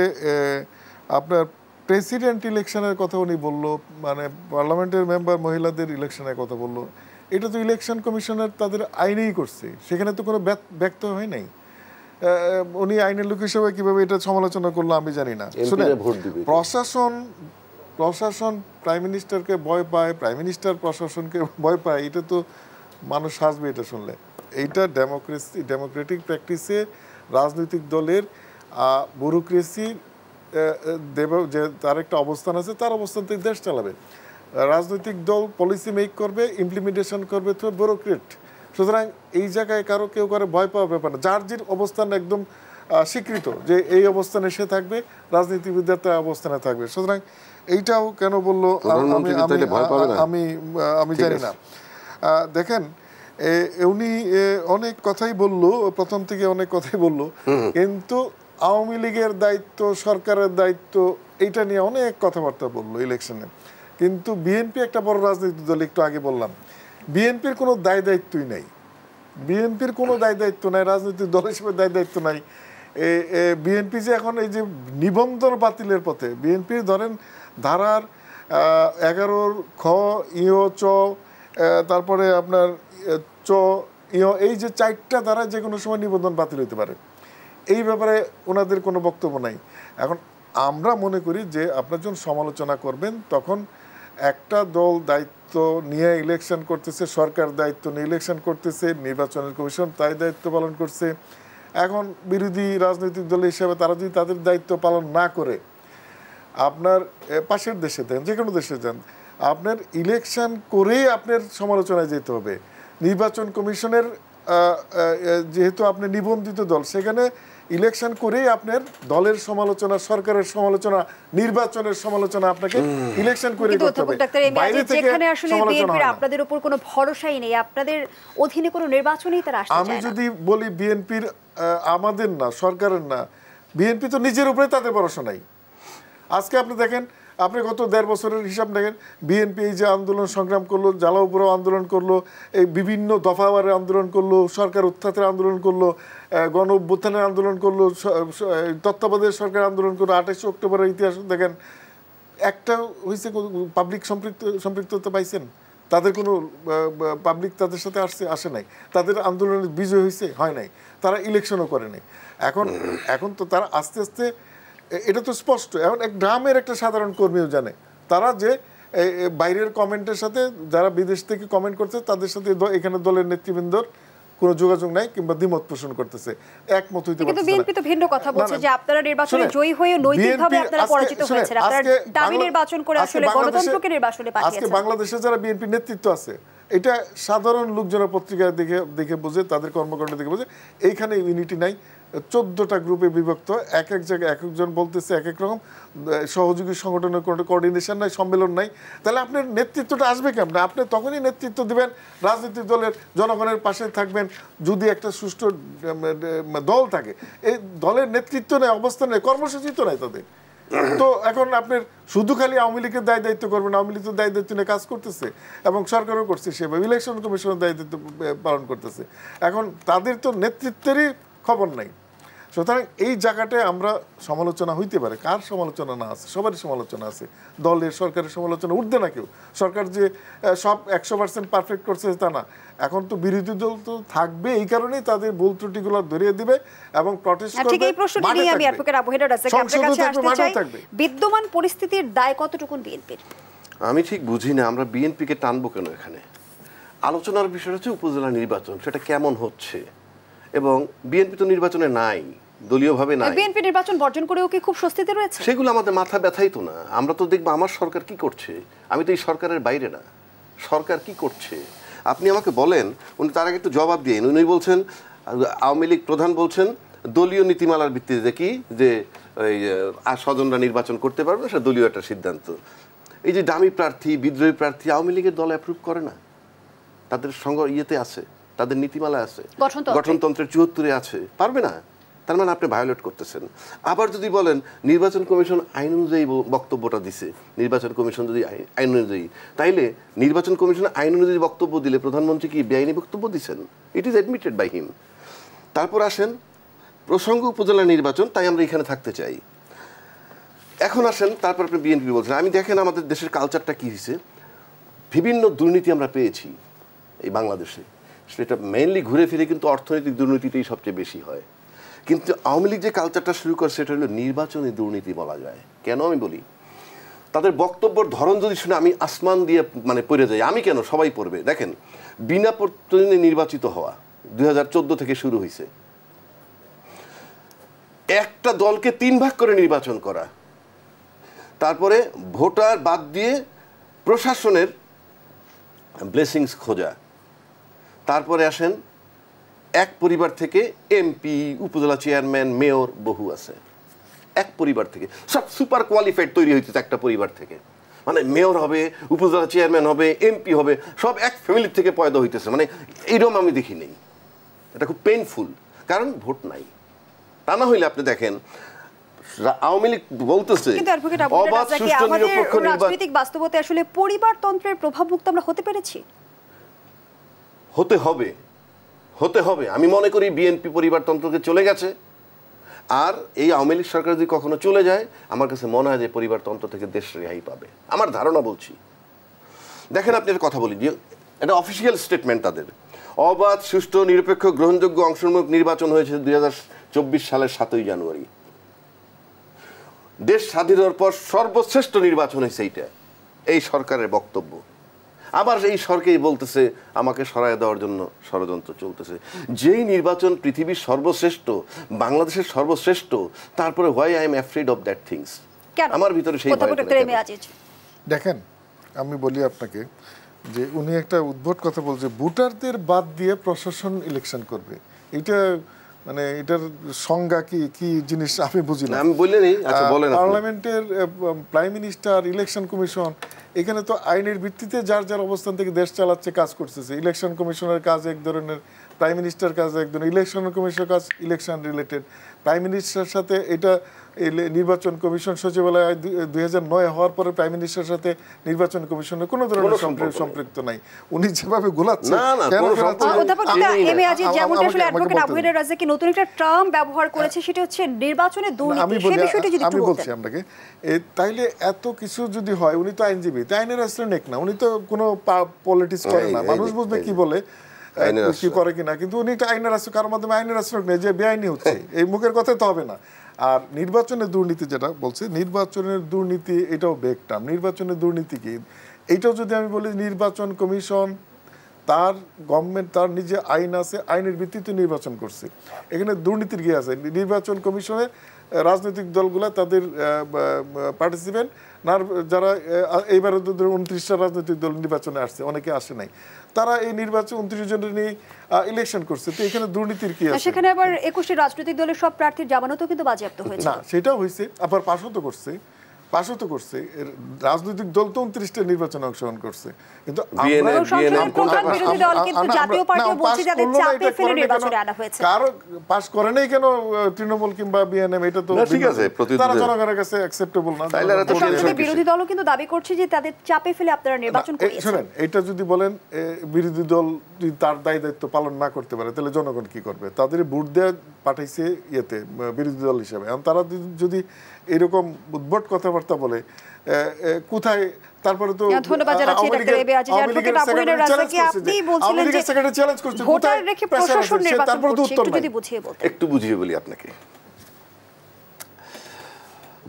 আপনার প্রেসিডেন্ট ইলেকশনের কথা উনি বললো, মানে পার্লামেন্টের মেম্বার মহিলাদের ইলেকশনের কথা বললো, এটা তো ইলেকশন কমিশনের তাদের আইনেই করছে, সেখানে তো কোনো ব্যক্ত হয় নাই। উনি আইনের লোক হিসেবে কিভাবে এটা সমালোচনা করলো আমি জানি না। প্রশাসন প্রাইম মিনিস্টারকে ভয় পায়, প্রাইম মিনিস্টার প্রশাসনকে ভয় পায়, এটা তো মানুষ হাসবে এটা শুনলে। এইটা ডেমোক্রেটিক প্র্যাকটিসে রাজনৈতিক দলের ব্যুরোক্রেসির যে তার একটা অবস্থান আছে, তার অবস্থান থেকে দেশ চালাবে। রাজনৈতিক দল পলিসি মেক করবে, ইমপ্লিমেন্টেশন করবে তো ব্যুরোক্রেট। সুতরাং এই জায়গায় কেউ ভয় পাওয়ার ব্যাপার না, যার যে অবস্থান একদম স্বীকৃত যে এই অবস্থানে সে থাকবে, রাজনীতিবিদদের তার অবস্থানে থাকবে। সুতরাং এইটাও কেন বললো আমি জানি না। দেখেন, উনি অনেক কথাই বললো, প্রথম থেকে অনেক কথাই বললো, কিন্তু আওয়ামী লীগের দায়িত্ব, সরকারের দায়িত্ব, এইটা নিয়ে অনেক কথাবার্তা বললো ইলেকশনে। কিন্তু বিএনপি একটা বড় রাজনৈতিক দল, একটু আগে বললাম, বিএনপির কোনো দায়িত্বই নাই, বিএনপির কোনো দায়িত্ব নাই, রাজনৈতিক দল হিসেবে দায়িত্ব নাই। বিএনপি যে এখন এই যে নিবন্ধন বাতিলের পথে, বিএনপির ধরেন ধারার 11 খ ইয় চ, তারপরে আপনার চ ইয়, এই যে 4টা ধারা যে কোনো সময় নিবন্ধন বাতিল হতে পারে, এই ব্যাপারে ওনাদের কোনো বক্তব্য নাই। এখন আমরা মনে করি যে আপনার যখন সমালোচনা করবেন, তখন একটা দল দায়িত্ব নিয়ে ইলেকশন করতেছে, সরকার দায়িত্ব নিয়ে ইলেকশন করতেছে, নির্বাচনের কমিশন তাই দায়িত্ব পালন করছে। এখন বিরোধী রাজনৈতিক দল হিসাবে তারা যদি তাদের দায়িত্ব পালন না করে, আপনার পাশের দেশে দেন, যে কোনো দেশে যান, আপনার ইলেকশন করেই আপনার সমালোচনায় যেতে হবে। নির্বাচন কমিশনের যেহেতু আপনি নিবন্ধিত দল, সেখানে ইলেকশন করেই আপনার দলের সমালোচনা, সরকারের সমালোচনা, নির্বাচনের সমালোচনা আপনাকে ইলেকশন করে করতে হবে। বাইরে থেকে সমালোচনা হয় না। আপনাদের উপর কোনো ভরসাই নেই, আপনাদের অধীনে কোনো নির্বাচনই তারা আসছে না। আমি যদি বলি বিএনপির, আমাদের না, সরকারের না, বিএনপি তো নিজের উপরে তাদের ভরসা নাই। আজকে আপনি দেখেন, আপনি গত 1.5 বছরের হিসাব দেখেন, বিএনপি এই যে আন্দোলন সংগ্রাম করলো, জ্বালাওপুরও আন্দোলন করলো, এই বিভিন্ন দফাবারের আন্দোলন করলো, সরকার উত্থাতের আন্দোলন করলো, গণ অভ্যুত্থানের আন্দোলন করলো, তত্ত্বাবধায়ক সরকার আন্দোলন করলো। 28 অক্টোবরের ইতিহাস দেখেন, একটা হয়েছে পাবলিক সম্পৃক্ততা পাইছেন? তাদের কোনো পাবলিক তাদের সাথে আসে নাই। তাদের আন্দোলনের বিজয় হয়েছে? হয় নাই। তারা ইলেকশনও করে নাই। এখন তো তারা আস্তে আস্তে, এটা তো স্পষ্ট, এখন এক গ্রামের একটা সাধারণ কর্মীও জানে, তারা যে বাইরের কমেন্টের সাথে, যারা বিদেশ থেকে কমেন্ট করছে তাদের সাথে এখানে দলের নেতৃবৃন্দর কোনো যোগাযোগ নাই কিংবা দ্বিমত পোষণ করতেছে, একমত হইতে কিন্তু পারতেছে না। বিএনপি তো ভিন্ন কথা বলছে যে আপনারা নির্বাচনে জয়ী হয়ে নৈতিকভাবে আপনারা পরাজিত হয়েছেন, আপনারা দামি নির্বাচন করে আসলে গণতন্ত্রকে নির্বাচনে পাঠিয়েছেন। আজকে বাংলাদেশে যারা বিএনপি নেতৃত্ব আছে, এটা সাধারণ লোকজনের পত্রিকায় দেখে বোঝে, তাদের কর্মকাণ্ড দেখে বোঝে, এইখানে ইউনিটি নাই। 14টা গ্রুপে বিভক্ত, এক এক জায়গায় এক একজন বলতেছে এক এক রকম, সহযোগী সংগঠনের কোনো কোঅর্ডিনেশন নাই, সম্মেলন নাই। তাহলে আপনার নেতৃত্বটা আসবে কেমন? আপনি তখনই নেতৃত্ব দিবেন, রাজনৈতিক দলের জনগণের পাশে থাকবেন যদি একটা সুষ্ঠু দল থাকে। এই দলের নেতৃত্ব নেই, অবস্থান নেই, কর্মসূচি তো নাই তাদের। তো এখন আপনার শুধু খালি আওয়ামী লীগের দায় দায়িত্ব করবেন, আওয়ামী লীগ তো দায় দায়িত্ব নিয়ে কাজ করতেছে এবং সরকারও করছে, সেভাবে ইলেকশন কমিশনের দায় দায়িত্ব পালন করতেছে। এখন তাদের তো নেতৃত্বেরই খবর নাই। সুতরাং এই জায়গাটায় আমরা সমালোচনা হইতে পারে, কার সমালোচনা না আছে? সবারই সমালোচনা আছে, দলের সরকারের সমালোচনা উঠবে না কেউ। সরকার যে সব 100% পারফেক্ট করছে তা না, এখন তো বিরোধী দল তো থাকবে, এই কারণেই তাদের ভুল ত্রুটিগুলো ধরিয়ে দিবে এবং প্রটেস্ট করবে। ঠিক এই প্রশ্নটি নিয়ে আমি অ্যাডভোকেট আবু হেডার রাজ্জাক আপনার কাছে আসতে চাই। বিদ্যমান পরিস্থিতির দায় কতটুকু বিএনপির? আমি ঠিক বুঝি না আমরা বিএনপিকে টানবো কেন এখানে। আলোচনার বিষয় হচ্ছে উপজেলা নির্বাচন, সেটা কেমন হচ্ছে, এবং বিএনপি তো নির্বাচনে নাই, দলীয়ভাবে নাই। বিএনপি নির্বাচন বর্জন করেও কি খুব স্বস্তিতে রয়েছে? সেগুলো আমাদের মাথা ব্যথাই তো না। আমরা তো দেখবো আমার সরকার কি করছে, আমি তো এই সরকারের বাইরে না। সরকার কি করছে আপনি আমাকে বলেন। উনি তার আগে একটু জবাব দিয়ে, উনি বলছেন, আওয়ামী লীগ প্রধান বলছেন দলীয় নীতিমালার ভিত্তিতে দেখি যে ওই স্বজনরা নির্বাচন করতে পারবে, সেটা দলীয় একটা সিদ্ধান্ত। এই যে দামি প্রার্থী, বিদ্রোহী প্রার্থী আওয়ামী লীগের দল অ্যাপ্রুভ করে না, তাদের সঙ্গে ইয়েতে আছে, তাদের নীতিমালা আছে, গঠনতন্ত্রের 74-এ আছে, পারবে না। তার মানে আপনি ভায়োলেট করতেছেন। আবার যদি বলেন নির্বাচন কমিশন আইন অনুযায়ী বক্তব্যটা দিছে, নির্বাচন কমিশন যদি আইন অনুযায়ী, তাইলে নির্বাচন কমিশন আইন অনুযায়ী বক্তব্য দিলে প্রধানমন্ত্রী কি বেআইনি বক্তব্য দিচ্ছেন? It is admitted by him. তারপর আসেন প্রসঙ্গ উপজেলা নির্বাচন, তাই আমরা এখানে থাকতে চাই। এখন আসেন তারপর আপনি বিএনপি বলছেন। আমি দেখেন আমাদের দেশের কালচারটা কী হয়েছে, বিভিন্ন দুর্নীতি আমরা পেয়েছি এই বাংলাদেশে, সেটা মেইনলি ঘুরে ফিরে কিন্তু অর্থনৈতিক দুর্নীতিটাই সবচেয়ে বেশি হয়। কিন্তু আওয়ামী লীগ যে কালচারটা শুরু করে সেটা হলো নির্বাচনী দুর্নীতি বলা যায়। কেন আমি বলি, তাদের বক্তব্যের ধরন যদি শুনে আমি আসমান দিয়ে মানে পড়ে যাই। আমি কেন, সবাই পড়বে। দেখেন, বিনা প্রতিদ্বন্দ্বী নির্বাচিত হওয়া 2014 থেকে শুরু হয়েছে, একটা দলকে 3 ভাগ করে নির্বাচন করা, তারপরে ভোটার বাদ দিয়ে প্রশাসনের ব্লেসিংস খোঁজা, তারপরে আসেন এক পরিবার থেকে এমপি, উপজেলা চেয়ারম্যান, মেয়র বহু আছে, এক পরিবার থেকে সব সুপার কোয়ালিফাইড তৈরি হইতেছে একটা পরিবার থেকে। মানে মেয়র হবে, উপজেলা চেয়ারম্যান হবে, এমপি হবে, সব এক ফ্যামিলির থেকে পয়দা হইতেছে। মানে এইরকম আমি দেখি নেই। এটা খুব পেইনফুল, কারণ ভোট নাই। তা না হইলে আপনি দেখেন আওয়ামী লীগ বলতেছে অবাধ সুষ্ঠু নিরপেক্ষ রাজনৈতিক বাস্তবতা আসলে পরিবারতন্ত্রের প্রভাবমুক্ত আমরা হতে পেরেছি। হতে হবে, হতে হবে। আমি মনে করি বিএনপি পরিবারতন্ত্রকে চলে গেছে, আর এই আওয়ামী লীগ সরকার যদি কখনো চলে যায়, আমার কাছে মনে হয় যে পরিবারতন্ত্র থেকে দেশ রেহাই পাবে। আমার ধারণা বলছি। দেখেন আপনি একটা কথা বলি, যে এটা অফিসিয়াল স্টেটমেন্ট তাদের, অবাধ সুষ্ঠু নিরপেক্ষ গ্রহণযোগ্য অংশগ্রহণ নির্বাচন হয়েছে 2024 সালের 7ই জানুয়ারি। দেশ স্বাধীন হওয়ার পর সর্বশ্রেষ্ঠ নির্বাচন হয়েছে এইটা, এই সরকারের বক্তব্য। আবার এই সরকারই বলতেছে আমাকে সরায় দেওয়ার জন্য ষড়যন্ত্র চলতেছে। যেই নির্বাচন পৃথিবীর সর্বশ্রেষ্ঠ, বাংলাদেশের সর্বশ্রেষ্ঠ, তারপরে why I am afraid of that things. আমার ভিতরে সেই দেখেন, আমি বলি আপনাকে যে উনি একটা উদ্ভট কথা বলছে, ভোটারদের বাদ দিয়ে প্রশাসন ইলেকশন করবে। এটা মানে এটার সংজ্ঞা কি কি জিনিস আমি বুঝি না। আমি বলি নেই, আচ্ছা বলেন। পার্লামেন্টের প্রাইম মিনিস্টার, ইলেকশন কমিশন, এখানে তো আইনের ভিত্তিতে যার যার অবস্থান থেকে দেশ চালাচ্ছে, কাজ করতেছে। ইলেকশন কমিশনের কাজ এক ধরনের, প্রাইম মিনিস্টার কাজ এক ধরনের। ইলেকশন কমিশনের কাজ ইলেকশন রিলেটেড। প্রাইম মিনিস্টারের সাথে এটা নির্বাচন কমিশন সচিবালয় 2009 হওয়ার পরে প্রাইম মিনিস্টারের সাথে নির্বাচন কমিশনের কোনো ধরনের সম্পৃক্ত নাই। উনি যেভাবে গোলাচ্ছেন, নতুন একটা টার্ম ব্যবহার করেছে, সেটা হচ্ছে নির্বাচনের দুর্নীতি। আমি বলছি আপনাকে, তাইলে এত কিছু যদি হয়, উনি তো আইনজীবী, তাই আইনের আশ্রয় নেক না। উনি তো কোনো পলিটিক্স করে না, মানুষ বুঝবে কি বলে কি করে কিনা। কিন্তু উনি একটা আইনের আশ্রয়, কারোর মাধ্যমে আইনের আশ্রয় নেই যে বেআইনি হচ্ছে, এই মুখের কথা তো হবে না। আর নির্বাচনের দুর্নীতি যেটা বলছে, নির্বাচনের দুর্নীতি এটাও বেগ টার্ম। নির্বাচনের দুর্নীতি কি, এইটাও যদি আমি বলি, নির্বাচন কমিশন তার গভর্নমেন্ট তার নিজে আইন আছে, আইনের ভিত্তিতে নির্বাচন করছে। এখানে দুর্নীতির কি আছে? নির্বাচন কমিশনে রাজনৈতিক দলগুলা তাদের পার্টিসিপেন্ট না, যারা এইবারে 29টা রাজনৈতিক দল নির্বাচনে আসছে, অনেকে আসে নাই, তারা এই নির্বাচন 29 জনের নিয়ে ইলেকশন করছে। তো এখানে দুর্নীতির কি আছে? সেখানে আবার 21টি রাজনৈতিক দলের সব প্রার্থীর জামানতও কিন্তু বাজেয়াপ্ত হয়েছে। না, সেটাও হয়েছে, আবার পাশও তো করছে। রাজনৈতিক দল তো 29টা নির্বাচনে অংশগ্রহণ করছে, কিন্তু কারো পাস করে নাই কেন তৃণমূল কিংবা বিএনএম? এটা তো তারা জনগণের কাছে অ্যাকসেপ্টেবল না। বিরোধী দলও কিন্তু দাবি করছে যে তাদের চাপে ফেলে আপনারা নির্বাচন করিয়েছেন। শুনেন, এটা যদি বলেন বিরোধী দল যদি তার দায় দায়িত্ব পালন না করতে পারে, তাহলে জনগণ কি করবে? তাদের ভোট দেওয়া পাঠাইছে ইয়েতে বিরোধী দল হিসেবে। এখন তারা যদি এরকম উদ্ভট কথাবার্তা বলে, কোথায়? তারপরে তো একটু বুঝিয়ে বলি আপনাকে।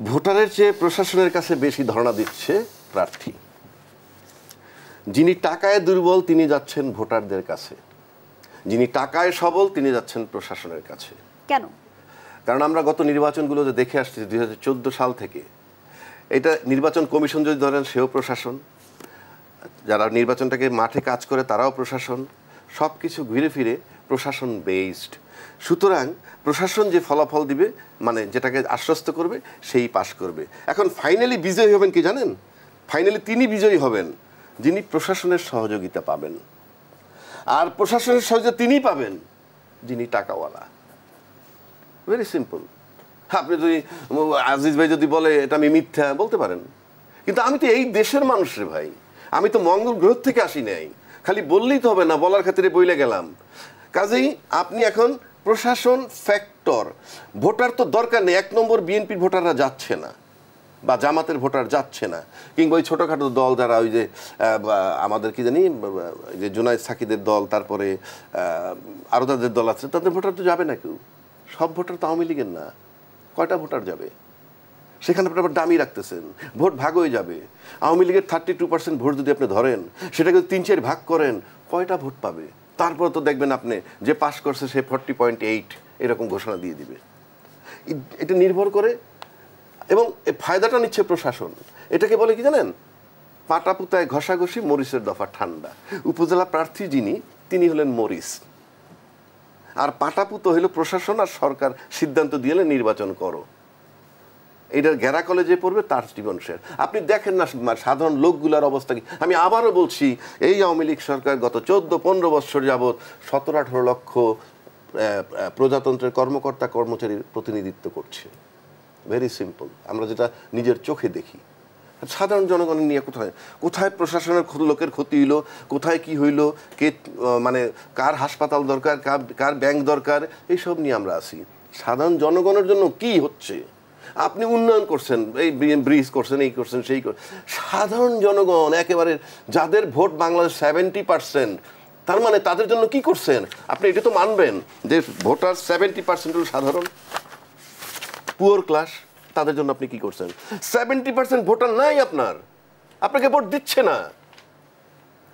ভোটারের চেয়ে প্রশাসনের কাছে বেশি ধারণা দিচ্ছে প্রার্থী। যিনি টাকায় দুর্বল তিনি যাচ্ছেন ভোটারদের কাছে, যিনি টাকায় সবল তিনি যাচ্ছেন প্রশাসনের কাছে। কেন? কারণ আমরা গত নির্বাচনগুলোতে দেখে আসছি 2014 সাল থেকে। এটা নির্বাচন কমিশন যদি ধরেন, সেও প্রশাসন, যারা নির্বাচনটাকে মাঠে কাজ করে তারাও প্রশাসন, সব কিছু ঘুরে ফিরে প্রশাসন বেসড। সুতরাং প্রশাসন যে ফলাফল দিবে, মানে যেটাকে আশ্বস্ত করবে, সেই পাশ করবে। এখন ফাইনালি বিজয়ী হবেন কি জানেন? ফাইনালি তিনি বিজয়ী হবেন যিনি প্রশাসনের সহযোগিতা পাবেন, আর প্রশাসনের সহযোগিতা তিনি পাবেন যিনি টাকাওয়ালা। Very simple. আপনি যদি আজিজ ভাই যদি বলে এটা আমি মিথ্যা বলতে পারেন, কিন্তু আমি তো এই দেশের মানুষ রে ভাই, আমি তো মঙ্গল গ্রহ থেকে আসি নাই। খালি বললেই তো হবে না, বলার খাতিরে বইলে গেলাম। কাজেই আপনি এখন প্রশাসন ফ্যাক্টর। ভোটার তো দরকার নেই, 1 নম্বর বিএনপির ভোটাররা যাচ্ছে না, বা জামাতের ভোটার যাচ্ছে না, কিংবা ওই ছোটোখাটো দল যারা ওই যে আমাদের কি জানি যে জুনায়েদ সাকিদের দল, তারপরে আরও তাদের দল আছে, তাদের ভোটার তো যাবে না কেউ। সব ভোটার তো আওয়ামী লীগের না। কয়টা ভোটার যাবে? সেখানে আপনি আবার দামি রাখতেছেন, ভোট ভাগ হয়ে যাবে। আওয়ামী লীগের 32% ভোট যদি আপনি ধরেন, সেটাকে 3-4 ভাগ করেন, কয়টা ভোট পাবে? তারপর তো দেখবেন আপনি যে পাস করছে সে 40.8 এরকম ঘোষণা দিয়ে দিবে। এটা নির্ভর করে, এবং ফায়দাটা নিচ্ছে প্রশাসন। এটাকে বলে কি জানেন? পাটা পুতায় ঘষাঘষি, মরিচের দফা ঠান্ডা। উপজেলা প্রার্থী যিনি, তিনি হলেন মরিচ, আর পাটাপুতো হইল প্রশাসন আর সরকার সিদ্ধান্ত দিয়ে নির্বাচন করো। এইটার ঘেরা কলেজে পড়বে তার জীবন শেষ। আপনি দেখেন না সাধারণ লোকগুলার অবস্থা কি। আমি আবারও বলছি, এই আওয়ামী লীগ সরকার গত 14-15 বছর যাবৎ 17-18 লক্ষ প্রজাতন্ত্রের কর্মকর্তা কর্মচারীর প্রতিনিধিত্ব করছে। Very simple. আমরা যেটা নিজের চোখে দেখি। সাধারণ জনগণের নিয়ে কোথায় কোথায় প্রশাসনের লোকের ক্ষতি হইলো, কোথায় কি হইলো, কে মানে কার হাসপাতাল দরকার, কার ব্যাংক দরকার, এইসব নিয়ে আমরা আছি। সাধারণ জনগণের জন্য কি হচ্ছে? আপনি উন্নয়ন করছেন, এই ব্রিজ করছেন, এই করছেন, সেই করছেন। সাধারণ জনগণ একেবারে যাদের ভোট বাংলাদেশ 70%, তার মানে তাদের জন্য কি করছেন? আপনি এটা তো মানবেন যে ভোটার 70% হল সাধারণ পুয়ার ক্লাস। তাদের জন্য আপনি কি করছেন? 70% ভোটার নাই আপনার, আপনাকে ভোট দিচ্ছে না।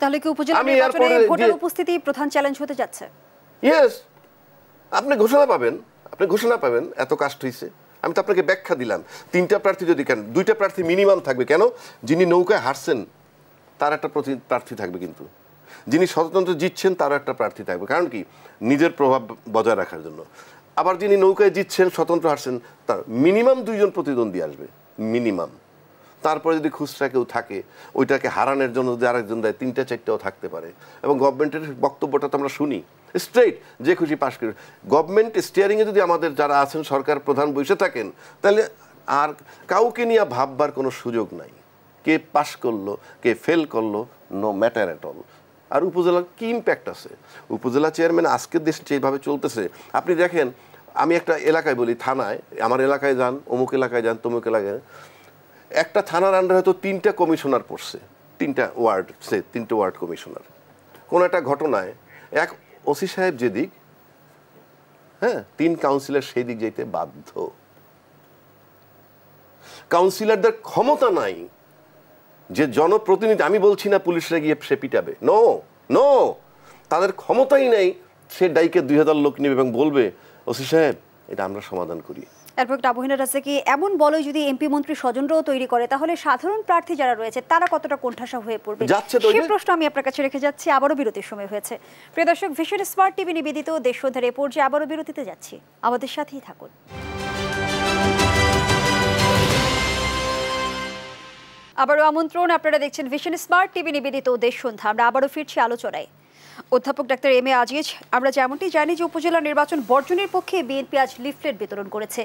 তাহলে কি উপজেলা নির্বাচনে ভোটার উপস্থিতি প্রধান চ্যালেঞ্জ হতে যাচ্ছে? ইয়েস, আপনি ঘোষণা পাবেন এত কাস্ট হইছে। আমি তো আপনাকে ব্যাখ্যা দিলাম। 3টা প্রার্থী যদি, কেন 2টা প্রার্থী মিনিমাম থাকবে। কেন? যিনি নৌকায় হারছেন তার একটা প্রার্থী থাকবে, কিন্তু যিনি স্বতন্ত্র জিতছেন তারও একটা প্রার্থী থাকবে। কারণ কি? নিজের প্রভাব বজায় রাখার জন্য। আবার যিনি নৌকায় জিতছেন, স্বতন্ত্র হারছেন, তার মিনিমাম 2 জন প্রতিদ্বন্দ্বী আসবে, মিনিমাম। তারপরে যদি খুচরা কেউ থাকে, ওইটাকে হারানোর জন্য যদি আরেকজন দেয়, 3টা-4টাও থাকতে পারে। এবং গভর্নমেন্টের বক্তব্যটা তো আমরা শুনি স্ট্রেট, যে খুশি পাশ করে। গভর্নমেন্ট স্টিয়ারিংয়ে যদি আমাদের যারা আছেন সরকার প্রধান বসে থাকেন, তাহলে আর কাউকে নিয়ে ভাববার কোনো সুযোগ নাই। কে পাশ করলো, কে ফেল করলো, নো ম্যাটার অ্যাট অল। আর উপজেলার কী ইম্প্যাক্ট আছে? উপজেলা চেয়ারম্যান আজকের দেশ যেভাবে চলতেছে, আপনি দেখেন, আমি একটা এলাকায় বলি, থানায়, আমার এলাকায় যান, অমুক এলাকায় যান, তমুক এলাকায়, একটা থানার আন্ডারে হয়তো 3টা কমিশনার পড়ছে, 3টা ওয়ার্ড, 3টে ওয়ার্ড কমিশনার। কোনো একটা ঘটনায় এক ওসি সাহেব যেদিক, 3 কাউন্সিলর সেই দিক যেতে বাধ্য। কাউন্সিলরদের ক্ষমতা নাই যে জনপ্রতিনিধি, আমি বলছি না পুলিশরা গিয়ে সে পিটাবে, নো, তাদের ক্ষমতাই নেই সে ডাইকে 2000 লোক নেবে এবং বলবে ওসি সাহেব এটা আমরা সমাধান করি। অ্যাডভোকেট আবু হেনা রাজ্জাকি, এমন বলয় যদি এমপি মন্ত্রী স্বজনরাও তৈরি করে তাহলে সাধারণ প্রার্থী যারা রয়েছে তারা কতটা কোণঠাসা হয়ে পড়বে, সেই প্রশ্ন আমি আপনার কাছে রেখে যাচ্ছি। আবারও বিরতির সময় হয়েছে। প্রিয় দর্শক, ভিশন স্মার্ট টিভি নিবেদিত দেশ সন্ধ্যার এ পর্যায়ে আবারও বিরতিতে যাচ্ছি, আমাদের সাথেই থাকুন। আবারও আমন্ত্রণ, আপনারা দেখছেন ভিশন স্মার্ট টিভি নিবেদিত দেশ সন্ধ্যা। আমরা আবারও ফিরছি আলোচনায়। অধ্যাপক ডাক্তার এম এ আজিজ, আমরা যেমনটি জানি যে উপজেলা নির্বাচন বর্জনের পক্ষে বিএনপি আজ লিফলেট বিতরণ করেছে।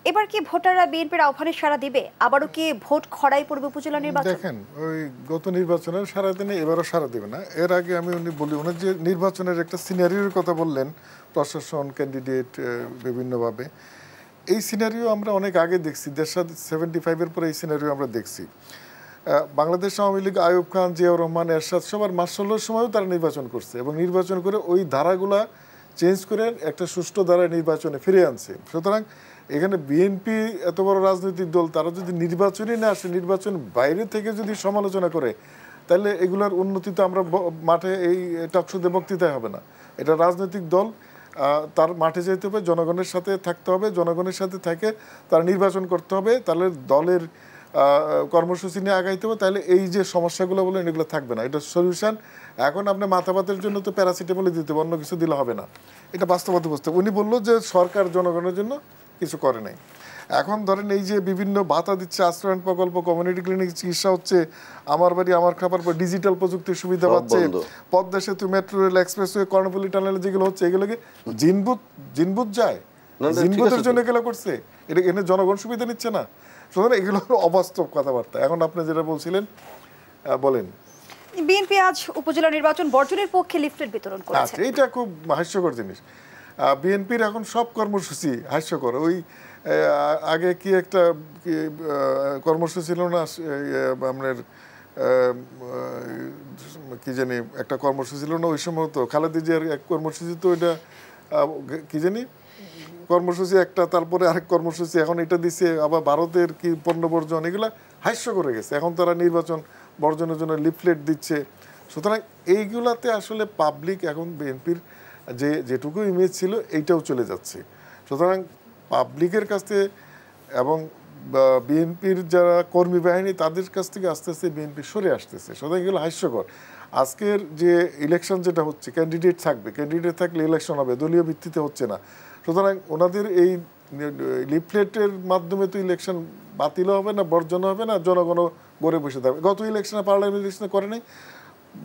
এবার কি ভোটাররা বিএনপির আহ্বানে সাড়া দিবে? আবারও কি ভোট খড়াই পড়বে উপজেলা নির্বাচন? দেখেন, ওই গত নির্বাচনের সারা দিনে এবারও সারা দেবে না। এর আগে আমি বলি, ওনার যে নির্বাচনের একটা সিনারিওর কথা বললেন, প্রশাসন, ক্যান্ডিডেট বিভিন্নভাবে, এই সিনারিও আমরা অনেক আগে দেখছি। 75-এর পরে এই সিনারিও আমরা দেখছি। বাংলাদেশ আওয়ামী লীগ, আইয়ুব খান, জিয়াউর রহমান, এরশাদ সবার মার্শাল্লার সময়ও তারা নির্বাচন করছে এবং নির্বাচন করে ওই ধারাগুলা চেঞ্জ করে একটা সুষ্ঠু ধারায় নির্বাচনে ফিরে আনছে। সুতরাং এখানে বিএনপি এত বড় রাজনৈতিক দল, তারা যদি নির্বাচনই না আসে, নির্বাচন বাইরে থেকে যদি সমালোচনা করে, তাহলে এগুলার উন্নতি তো আমরা মাঠে এই টকশোতে বক্তৃতায় হবে না। এটা রাজনৈতিক দল, তার মাঠে যেতে হবে, জনগণের সাথে থাকতে হবে, জনগণের সাথে থেকে তার নির্বাচন করতে হবে, তাহলে দলের কর্মসূচি নিয়ে আগাইতে হবে। তাহলে এই যে সমস্যাগুলো বলেন এগুলো থাকবে না। এটা সলিউশন। এখন আপনি মাথা ব্যথার জন্য তো প্যারাসিটামলই দিতে হবে, অন্য কিছু দিলে হবে না। এটা বাস্তবতা বুঝতে। উনি বললো যে সরকার জনগণের জন্য কিছু করে নাই। এখন ধরেন এই যে বিভিন্ন ভাতা দিচ্ছে, আশ্রয়ণ প্রকল্প, কমিউনিটি ক্লিনিক, চিকিৎসা হচ্ছে, আমার বাড়ি আমার খাবার, ডিজিটাল প্রযুক্তির সুবিধা পাচ্ছে, পদ্মা সেতু, metro rail, expressway, Karnaphuli tunnel যেগুলো হচ্ছে, এগুলোকে জিনবুত যায়, জিনবুতের জন্য এগুলো করছে। এটা এনে জনগণ সুবিধা নিচ্ছে না। সুতরাং এগুলো অবাস্তব কথাবার্তা। এখন আপনি যেটা বলছিলেন বলেন। বিএনপি আজ উপজেলা নির্বাচন বর্জনের পক্ষে লিফলেট বিতরণ করেছে। আচ্ছা, এটা খুব হাস্যকর জিনিস। বিএনপির এখন সব কর্মসূচি হাস্যকর। ওই আগে কি একটা কর্মসূচি ছিল না আপনার, কি জানি একটা কর্মসূচি ছিল না ওই সময়, তো খালেদা জিয়ার এক কর্মসূচি, তো এটা কি জানি কর্মসূচি একটা, তারপরে আরেক কর্মসূচি, এখন এটা দিচ্ছে আবার ভারতের কি পণ্য বর্জন, এগুলা হাস্য করে গেছে। এখন তারা নির্বাচন বর্জনের জন্য লিফলেট দিচ্ছে। সুতরাং এইগুলাতে আসলে পাবলিক এখন বিএনপির যেটুকু ইমেজ ছিল এইটাও চলে যাচ্ছে। সুতরাং পাবলিকের কাছে এবং বিএনপির যারা কর্মী বাহিনী তাদের কাছ থেকে আস্তে আস্তে বিএনপি সরে আসতেছে। সুতরাং এগুলো হাস্যকর। আজকের যে ইলেকশন যেটা হচ্ছে, ক্যান্ডিডেট থাকবে, ক্যান্ডিডেট থাকলে ইলেকশন হবে, দলীয় ভিত্তিতে হচ্ছে না। সুতরাং ওনাদের এই লিফলেটের মাধ্যমে তো ইলেকশন বাতিল হবে না, বর্জন হবে না, জনগণও গড়ে বসে থাকবে। গত ইলেকশনে, পার্লামেন্ট ইলেকশনে করে নাই,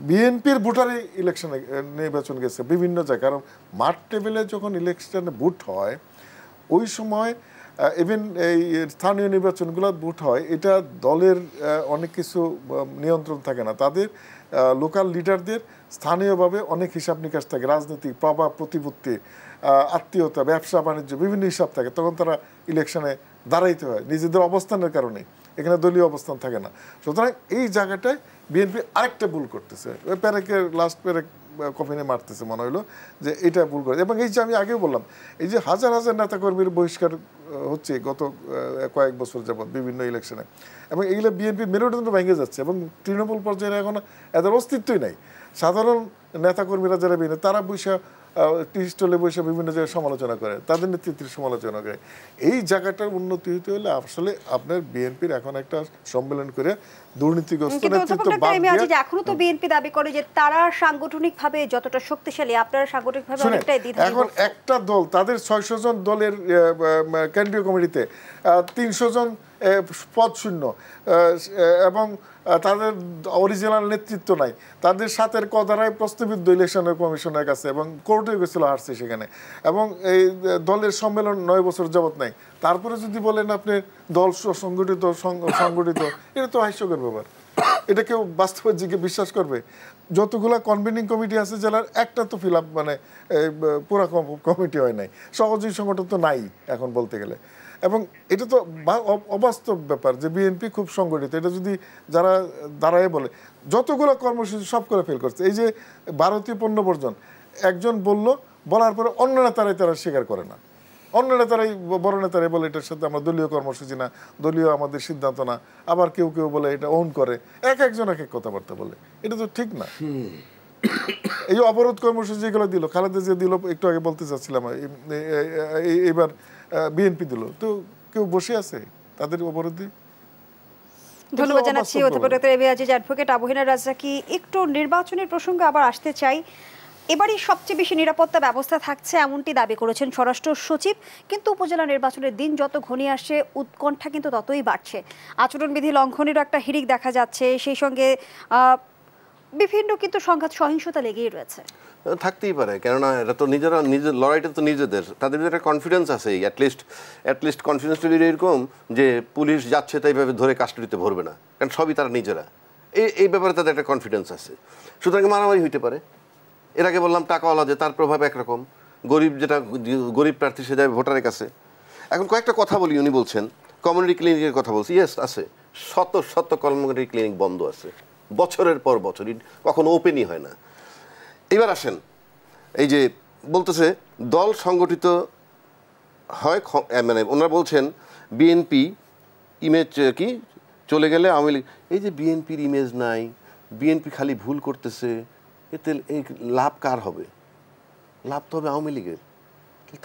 বিএনপির ভোটারে ইলেকশনে নির্বাচন গেছে বিভিন্ন জায়গায়। কারণ মাঠ টেবিলে যখন ইলেকশনে ভোট হয়, ওই সময় ইভেন এই স্থানীয় নির্বাচনগুলো ভোট হয়, এটা দলের অনেক কিছু নিয়ন্ত্রণ থাকে না। তাদের লোকাল লিডারদের স্থানীয়ভাবে অনেক হিসাব নিকাশ থাকে, রাজনৈতিক প্রভাব প্রতিপত্তি, আত্মীয়তা, ব্যবসা বাণিজ্য, বিভিন্ন হিসাব থাকে। তখন তারা ইলেকশনে দাঁড়াইতে হয় নিজেদের অবস্থানের কারণে, এখানে দলীয় অবস্থান থাকে না। সুতরাং এই জায়গাটায় বিএনপি আরেকটা ভুল করতেছে। ওই প্যারেকের লাস্ট প্যারেক কফিনে মারতেছে মনে হলো যে এটা ভুল করে। এবং এই যে আমি আগেও বললাম, এই যে হাজার হাজার নেতাকর্মীর বহিষ্কার হচ্ছে গত কয়েক বছর যাবৎ বিভিন্ন ইলেকশনে, এবং এইগুলো বিএনপির মেরুদণ্ড ভেঙে যাচ্ছে এবং তৃণমূল পর্যায়ে এখন এদের অস্তিত্বই নাই। সাধারণ নেতাকর্মীরা যারা বিএনপি, তারা বৈশা টি স্টলে বসে বিভিন্ন জায়গায় সমালোচনা করে, তাদের নেতৃত্বের সমালোচনা করে। এই জায়গাটার উন্নতি হতে হলে আসলে আপনার বিএনপির এখন একটা সম্মেলন করে দুর্নীতিগ্রস্ত নেতৃত্ব বাদ দিয়ে, এখনো তো বিএনপি দাবি করে যে তারা সাংগঠনিকভাবে যতটা শক্তিশালী, আপনারা সাংগঠনিকভাবে অনেকটাই দ্বিধাদ্বন্দ্বে। এখন একটা দল, তাদের 600 জন দলের কেন্দ্রীয় কমিটিতে 300 জন পদ শূন্য, এবং তাদের অরিজিনাল নেতৃত্ব নাই, তাদের সাথের কদারায় প্রশ্নবিদ্ধ ইলেকশনের কমিশনের কাছে, এবং কোর্টে গেছিল হারছে সেখানে, এবং এই দলের সম্মেলন 9 বছর যাবত নাই। তারপরে যদি বলেন আপনি দল সংগঠিত, এটা তো হাস্যকর ব্যাপার। এটা কেউ বাস্তবের দিকে বিশ্বাস করবে? যতগুলা কনভেনিং কমিটি আছে জেলার, একটা তো ফিল আপ মানে পুরা কমিটি হয় নাই, সহযোগী সংগঠন তো নাই এখন বলতে গেলে। এবং এটা তো অবাস্তব ব্যাপার যে বিএনপি খুব সংগঠিত। এটা যদি যারা দাঁড়ায় বলে, যতগুলো কর্মসূচি সব করে ফেল করছে। এই যে ভারতীয় পণ্য বর্জন, একজন বলার পরে অন্য নেতারাই তারা স্বীকার করে না, অন্য নেতারাই, বড় নেতারাই বলে এটার সাথে আমরা দলীয় কর্মসূচি না, দলীয় আমাদের সিদ্ধান্ত না। আবার কেউ কেউ বলে এটা ওন করে, একজন এক কথাবার্তা বলে। এটা তো ঠিক না। এই যে অবরোধ কর্মসূচি যেগুলো দিল, খালেদা জিয়া দিল, একটু আগে বলতে চাচ্ছিলাম, এবার বিএনপি দিল, তো কেউ বসে আছে তাদের অবরোধে? ধন্যবাদ জানাচ্ছি অধ্যাপক doctor A B Aziz. Advocate আবহিনা রাজ্জাকি, একটু নির্বাচনের প্রসঙ্গে আবার আসতে চাই। এবারই সবচেয়ে বেশি নিরাপত্তা ব্যবস্থা থাকছে এমনটি দাবি করেছেন স্বরাষ্ট্র সচিব, কিন্তু উপজেলা নির্বাচনের দিন যত ঘনিয়ে আসছে উৎকণ্ঠা কিন্তু ততই বাড়ছে। আচরণবিধি লঙ্ঘনেরও একটা হিড়িক দেখা যাচ্ছে, সেই সঙ্গে বিভিন্ন কিন্তু সংঘাত সহিংসতা লেগেই রয়েছে। থাকতেই পারে, কেননা এটা তো নিজের লড়াইটা তো নিজেদের, তাদের ভিতরে একটা কনফিডেন্স আছে, অ্যাটলিস্ট কনফিডেন্স তৈরি এরকম যে পুলিশ যাচ্ছে তাই ভাবে ধরে কাস্টডিতে ভরবে না, কারণ সবই তারা নিজেরা, এই ব্যাপারে তাদের একটা কনফিডেন্স আছে। সুতরাং মারামারি হইতে পারে। এর আগে বললাম টাকাওয়ালা যে তার প্রভাব একরকম, গরিব প্রার্থী সে যাবে ভোটারের কাছে। এখন কয়েকটা কথা বলি, উনি বলছেন কমিউনিটি ক্লিনিকের কথা বলছি, ইয়েস আছে, শত কমিউনিটি ক্লিনিক বন্ধ আছে বছরের পর বছর, কখনো ওপেনই হয় না। এবার আসেন, এই যে বলতেছে দল সংগঠিত হয়, মানে ওনারা বলছেন বিএনপি ইমেজ কি চলে গেলে আওয়ামী লীগ, এই যে বিএনপির ইমেজ নাই, বিএনপি খালি ভুল করতেছে, এতে এই লাভ কার হবে? লাভ তো হবে আওয়ামী লীগের।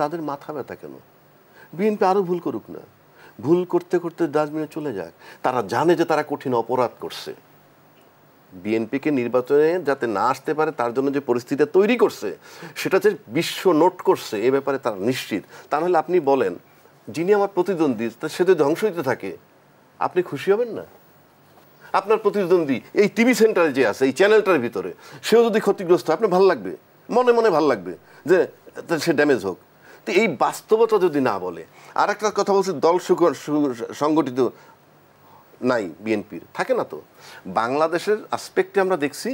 তাদের মাথা ব্যথা কেন? বিএনপি আরও ভুল করুক না, ভুল করতে করতে ডাস্টবিনে চলে যাক। তারা জানে যে তারা কঠিন অপরাধ করছে। বিএনপিকে নির্বাচনে যাতে না আসতে পারে তার জন্য যে পরিস্থিতি তৈরি করছে, সেটা যে বিশ্ব নোট করছে, এ ব্যাপারে তারা নিশ্চিত। তা নাহলে আপনি বলেন, যিনি আমার প্রতিদ্বন্দ্বী সে যদি ধ্বংস হইতে থাকে, আপনি খুশি হবেন না? আপনার প্রতিদ্বন্দ্বী এই টিভি সেন্টারে যে আছে, এই চ্যানেলটার ভিতরে, সেও যদি ক্ষতিগ্রস্ত, আপনি ভালো লাগবে, মনে মনে ভালো লাগবে যে সে ড্যামেজ হোক। তো এই বাস্তবতা যদি না বলে, আর একটা কথা বলছি, দল সংগঠিত নাই বিএনপির, থাকে না তো। বাংলাদেশের আসপেক্টে আমরা দেখছি,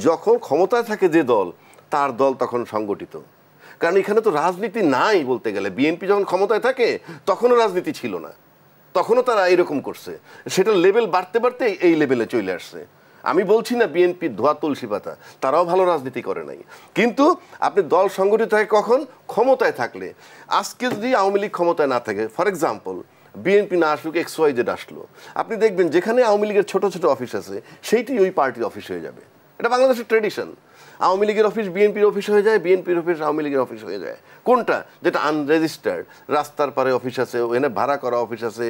যখন ক্ষমতায় থাকে যে দল, তার দল তখন সংগঠিত। কারণ এখানে তো রাজনীতি নাই বলতে গেলে। বিএনপি যখন ক্ষমতায় থাকে তখনও রাজনীতি ছিল না, তখনও তারা এরকম করছে, সেটা লেভেল বাড়তে বাড়তে এই লেভেলে চলে আসছে। আমি বলছি না বিএনপির ধোয়া তুলসী পাতা, তারাও ভালো রাজনীতি করে নাই, কিন্তু আপনি দল সংগঠিত থাকে কখন? ক্ষমতায় থাকলে। আজকে যদি আওয়ামী লীগ ক্ষমতায় না থাকে, ফর এক্সাম্পল বিএনপি না আসুক, XYZ আসলো, আপনি দেখবেন যেখানে আওয়ামী লীগের ছোট ছোট অফিস আছে, সেইটি ওই পার্টির অফিস হয়ে যাবে। এটা বাংলাদেশের ট্রেডিশন। আওয়ামী লীগের অফিস বিএনপির অফিস হয়ে যায়, বিএনপির অফিস আওয়ামী লীগের অফিস হয়ে যায়। কোনটা? যেটা আনরেজিস্টার্ড, রাস্তার পারে অফিস আছে, ওখানে ভাড়া করা অফিস আছে,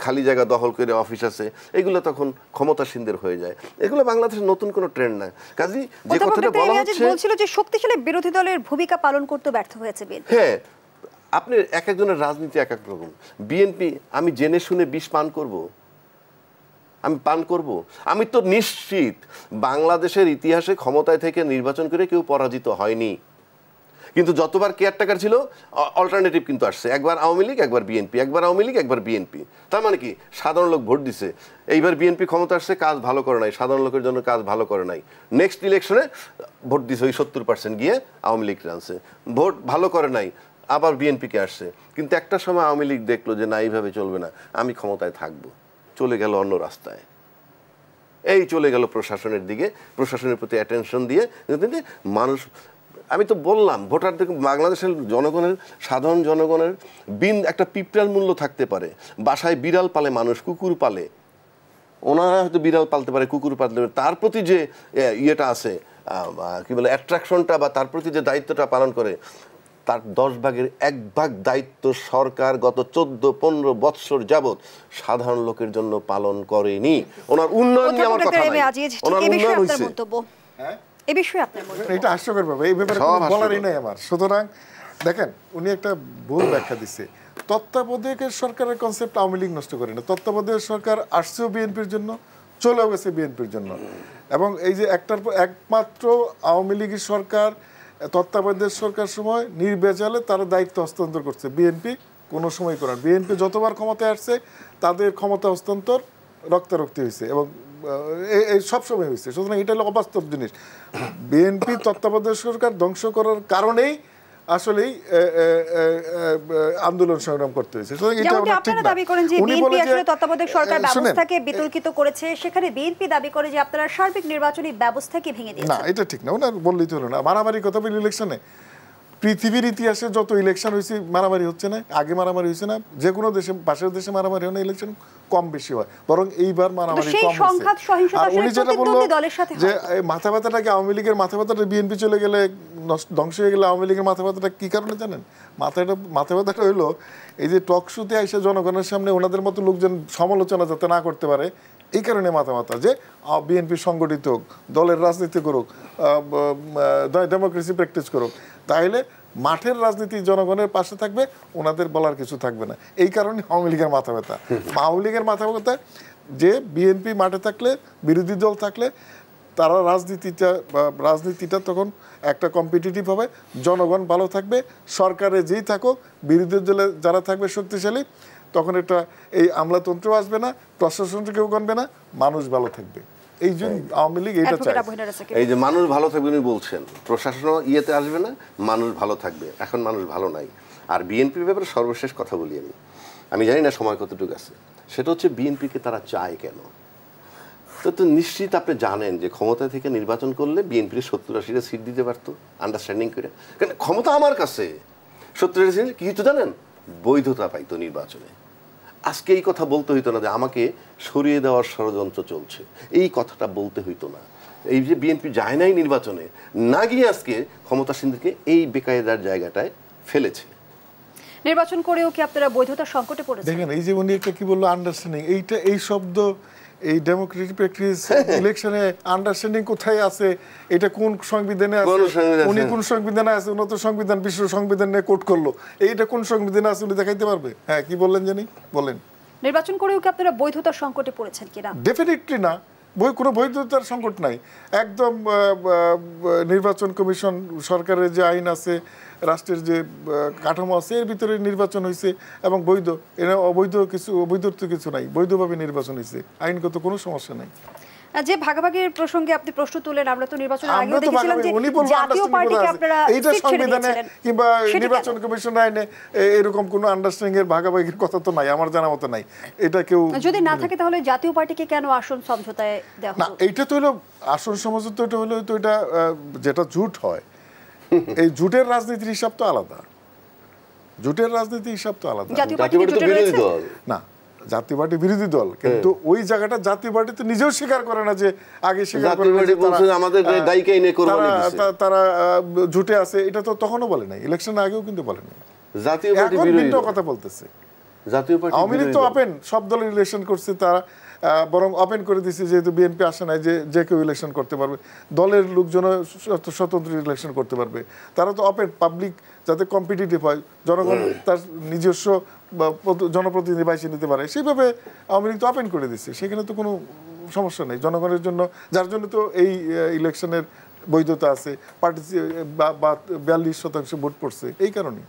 খালি জায়গা দখল করে অফিস আছে, এগুলো তখন ক্ষমতাসীনদের হয়ে যায়। এগুলো বাংলাদেশের নতুন কোনো ট্রেন্ড না। কাজেই যে কথাটা বলা হচ্ছে, বলছিল যে শক্তিশালী বিরোধী দলের ভূমিকা পালন করতে ব্যর্থ হয়েছে বিএনপি। হ্যাঁ, আপনি এক একজনের রাজনীতি এক এক রকম। বিএনপি, আমি জেনে শুনে বিষ পান করব? আমি পান করব? আমি তো নিশ্চিত বাংলাদেশের ইতিহাসে ক্ষমতায় থেকে নির্বাচন করে কেউ পরাজিত হয়নি, কিন্তু যতবার কেয়ারটেকার ছিল অল্টারনেটিভ কিন্তু আসছে, একবার আওয়ামী লীগ একবার বিএনপি, একবার আওয়ামী লীগ একবার বিএনপি। তার মানে কি? সাধারণ লোক ভোট দিছে, এইবার বিএনপি ক্ষমতা আসছে, কাজ ভালো করে নাই, সাধারণ লোকের জন্য কাজ ভালো করে নাই, নেক্সট ইলেকশনে ভোট দিছে ওই 70% গিয়ে আওয়ামী লীগ আনছে, ভোট ভালো করে নাই, আবার বিএনপিকে আসছে। কিন্তু একটা সময় আওয়ামী লীগ দেখলো যে না, এইভাবে চলবে না, আমি ক্ষমতায় থাকবো, চলে গেল অন্য রাস্তায়, এই চলে গেল প্রশাসনের দিকে, প্রশাসনের প্রতি অ্যাটেনশন দিয়ে মানুষ। আমি তো বললাম, ভোটারদের, বাংলাদেশের জনগণের, সাধারণ জনগণের একটা পিঁপড়ার মূল্য থাকতে পারে। বাসায় বিড়াল পালে মানুষ, কুকুর পালে, ওনারা হয়তো বিড়াল পালতে পারে, কুকুর পালতে পারে, তার প্রতি যে ইয়েটা আছে, কি বলে, অ্যাট্রাকশনটা, বা তার প্রতি যে দায়িত্বটা পালন করে, তার 10 ভাগের 1 ভাগ দায়িত্ব সরকার গত 14-15 বৎসর যাবৎ সাধারণ লোকের জন্য পালন করেনি। ওনার উন্নয়ন নিয়ে আমার কথা নাই, ওনার উন্নয়ন হয়েছে। এই বিষয়ে আপনার মন্তব্য? এটা হাস্যকর ব্যাপার, এই ব্যাপারে বলারই নাই আমার। সুতরাং দেখেন, উনি একটা ভুল ব্যাখ্যা দিচ্ছে। তত্ত্বাবধায়কের সরকারের কনসেপ্ট আওয়ামী লীগ নষ্ট করে না। তত্ত্বাবধায়ক সরকার আসছেও বিএনপির জন্য, চলেও গেছে বিএনপির জন্য, এবং এই যে একটার পর একমাত্র আওয়ামী লীগের সরকার, তত্ত্বাবধায়ক সরকার সময় নির্বাচনে তারা দায়িত্ব হস্তান্তর করছে, বিএনপি কোনো সময় করেন। বিএনপি যতবার ক্ষমতায় আসছে তাদের ক্ষমতা হস্তান্তর রক্তারক্তি হয়েছে, এবং এই সবসময় হয়েছে। সুতরাং এটা হলো অবাস্তব জিনিস। বিএনপি তত্ত্বাবধায়ক সরকার ধ্বংস করার কারণেই আসলেই আন্দোলন সংগ্রাম করতে হয়েছে। আপনারা দাবি করেন যে বিএনপি আসলে তত্ত্বাবধায়ক সরকার ব্যবস্থাকে বিতর্কিত করেছে, সেখানে বিএনপি দাবি করে যে আপনারা সার্বিক নির্বাচনী ব্যবস্থাকে ভেঙে দিয়েছেন। না, এটা ঠিক না, ওনার বললেই তো হলো না। মারামারি কথা বলি ইলেকশনে, পৃথিবীর ইতিহাসে যত ইলেকশন হয়েছে মারামারি হচ্ছে না, আগে মারামারি হয়েছে না, যে কোনো দেশে পাশের দেশে মারামারি হয় না, ইলেকশন কম বেশি হয়, বরং এইবার মারামারি কম হয়েছে। আর উনি যেটা বললো যে মাথা ব্যথাটাকে আওয়ামী লীগের মাথা ব্যথাটা বিএনপি চলে গেলে ধ্বংস হয়ে গেলে আওয়ামী লীগের মাথা ব্যথাটা কি কারণে জানেন? মাথা ব্যথাটা হলো এই যে টক শোতে এসে জনগণের সামনে ওনাদের মতো লোকজন সমালোচনা যাতে না করতে পারে, এই কারণে মাথা যে বিএনপি সংগঠিত হোক, দলের রাজনীতি করুক, ডেমোক্রেসি প্র্যাকটিস করুক, তাহলে মাঠের রাজনীতি জনগণের পাশে থাকবে, ওনাদের বলার কিছু থাকবে না। এই কারণে আওয়ামী লীগের মাথা ব্যথা। আওয়ামী লীগের মাথা ব্যথা যে বিএনপি মাঠে থাকলে, বিরোধী দল থাকলে তারা রাজনীতিটা তখন একটা কম্পিটিটিভ হবে, জনগণ ভালো থাকবে, সরকারে যেই থাকুক, বিরোধী দলে যারা থাকবে শক্তিশালী, তখন এটা এই আমলাতন্ত্র আসবে না, প্রশাসনকে কেউ করবে না, মানুষ ভালো থাকবে। এই জন্য আওয়ামী লীগ এটা চায়। এই যে মানুষ ভালো থাকবে উনি বলছেন, প্রশাসন ইয়েতে আসবে না, মানুষ ভালো থাকবে। এখন মানুষ ভালো নাই। আর বিএনপির ব্যাপারে সর্বশেষ কথা বলি আমি জানি না সময় কতটুকু আছে, সেটা হচ্ছে বিএনপিকে তারা চায় কেন। তো নিশ্চিত আপনি জানেন যে ক্ষমতা থেকে নির্বাচন করলে বিএনপির 70-80টা সিট দিতে পারতো আন্ডারস্ট্যান্ডিং করে, কারণ ক্ষমতা আমার কাছে। 70-80 সিট কিছু জানেন, বৈধতা পাইতো নির্বাচনে। আজকে এই কথা বলতে হইতো না যে আমাকে সরিয়ে দেওয়ার ষড়যন্ত্র চলছে, এই কথাটা বলতে হইতো না। এই যে বিএনপি যায় নাই নির্বাচনে, না গিয়ে আজকে ক্ষমতাসীনদেরকে এই বেকায়দার জায়গাটায় ফেলেছে। নির্বাচন করেও কি আপনারা বৈধতা সংকটে পড়েছেন? দেখেন এই যে উনি একটা কি বললো আন্ডারস্ট্যান্ডিং, এই শব্দ এই ডেমোক্রেটিক প্র্যাকটিস ইলেকশনে আন্ডারস্ট্যান্ডিং কোথায় আছে? এটা কোন সংবিধানে আছে? উনি কোন সংবিধানে আছে? উনি তো সংবিধান, বিশ্ব সংবিধান নিয়ে কোট করলো, এইটা কোন সংবিধানে আছে উনি দেখাইতে পারবে? হ্যাঁ, কি বললেন জানি বলেন। নির্বাচন করেও কি আপনারা বৈধতার সংকটে পড়েছেন কিনা? ডেফিনেটলি না, কোনো বৈধতার সংকট নাই। একদম নির্বাচন কমিশন, সরকারের যে আইন আছে, রাষ্ট্রের যে কাঠামো আছে, এর ভিতরে নির্বাচন হয়েছে এবং বৈধ। এরা অবৈধ তো কিছু নাই, বৈধভাবে নির্বাচন হয়েছে, আইনগত কোনো সমস্যা নাই। যে ভাগাভাগির প্রসঙ্গে আপনি প্রশ্ন তুলেন, আমরা তো নির্বাচনের আগেও দেখেছিলাম যে জাতীয় পার্টিকে আপনারা এইটা সংবিধানে কিংবা নির্বাচন কমিশন আইনে এরকম কোনো আন্ডারস্ট্যান্ডিং এর ভাগাভাগির কথা তো নাই, আমার জানা মতো নাই। এটা কেউ যদি না থাকে তাহলে জাতীয় পার্টিকে কেন আসন সমঝোতায় দেওয়া হলো? না, এইটা তো হলো আসন সমঝোতা, এটা হলো তো এটা যেটা জুট হয়, এই জুটের রাজনীতির হিসাব তো আলাদা, জুটের রাজনীতির হিসাব তো আলাদা। জাতীয় পার্টি বিরোধী দল না, জাতীয় পার্টি বিরোধী দল, কিন্তু ওই জায়গাটা জাতীয় পার্টি তো নিজেও স্বীকার করে না যে আগে স্বীকার করে তারা জুটে আছে, এটা তো তখনও বলে নাই, ইলেকশনের আগেও কিন্তু বলে নাই। জাতীয় পার্টি বিরোধী কথা বলতেছে, জাতীয় পার্টি আওয়ামী লীগ তো ওপেন সব দলের ইলেকশন করছে, তারা বরং ওপেন করে দিচ্ছে যেহেতু বিএনপি আসে নাই, যে কেউ ইলেকশন করতে পারবে, দলের লোকজন স্বতন্ত্র ইলেকশন করতে পারবে। তারা তো ওপেন, পাবলিক যাতে কম্পিটিটিভ হয়, জনগণ তার নিজস্ব জনপ্রতিনিধি বাইছে নিতে পারে, সেইভাবে আওয়ামী লীগ তো ওপেন করে দিচ্ছে, সেখানে তো কোনো সমস্যা নেই জনগণের জন্য, যার জন্য তো এই ইলেকশনের বৈধতা আছে, বা 42% ভোট পড়ছে এই কারণে।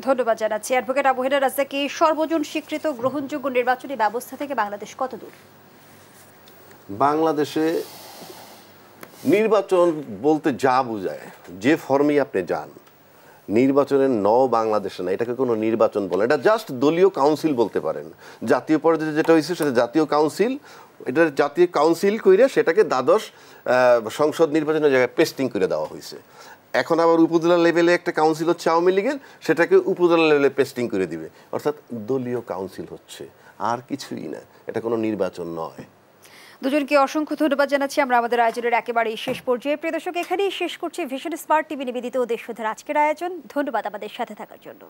ধন্যবাদ জানাচ্ছি অ্যাডভোকেট আবু হেনা রাজ্জাকী। সর্বজন স্বীকৃত গ্রহণযোগ্য নির্বাচনী ব্যবস্থা থেকে বাংলাদেশ কত দূর? বাংলাদেশে নির্বাচন বলতে যা বোঝায়, যে ফর্মে আপনি যান, নির্বাচনের বাংলাদেশে না, এটাকে কোনো নির্বাচন বলে, এটা জাস্ট দলীয় কাউন্সিল বলতে পারেন। জাতীয় পর্যায়ে যেটা হয়েছে সেটা জাতীয় কাউন্সিল, এটা জাতীয় কাউন্সিল করে সেটাকে দ্বাদশ সংসদ নির্বাচনের জায়গায় পেস্টিং করে দেওয়া হয়েছে। এখন আবার উপজেলা লেভেলে একটা কাউন্সিল হচ্ছে আওয়ামী লীগের, সেটাকে উপজেলা লেভেলে পেস্টিং করে দিবে, অর্থাৎ দলীয় কাউন্সিল হচ্ছে, আর কিছুই না, এটা কোনো নির্বাচন নয়। দুজনকে অসংখ্য ধন্যবাদ জানাচ্ছি। আমরা আমাদের আয়োজনের একেবারে শেষ পর্যায়ে। প্রিয় দর্শক, এখানেই শেষ করছি ভিশন স্মার্ট টিভি নিবেদিত দেশসুধার আজকের আয়োজন। ধন্যবাদ আমাদের সাথে থাকার জন্য।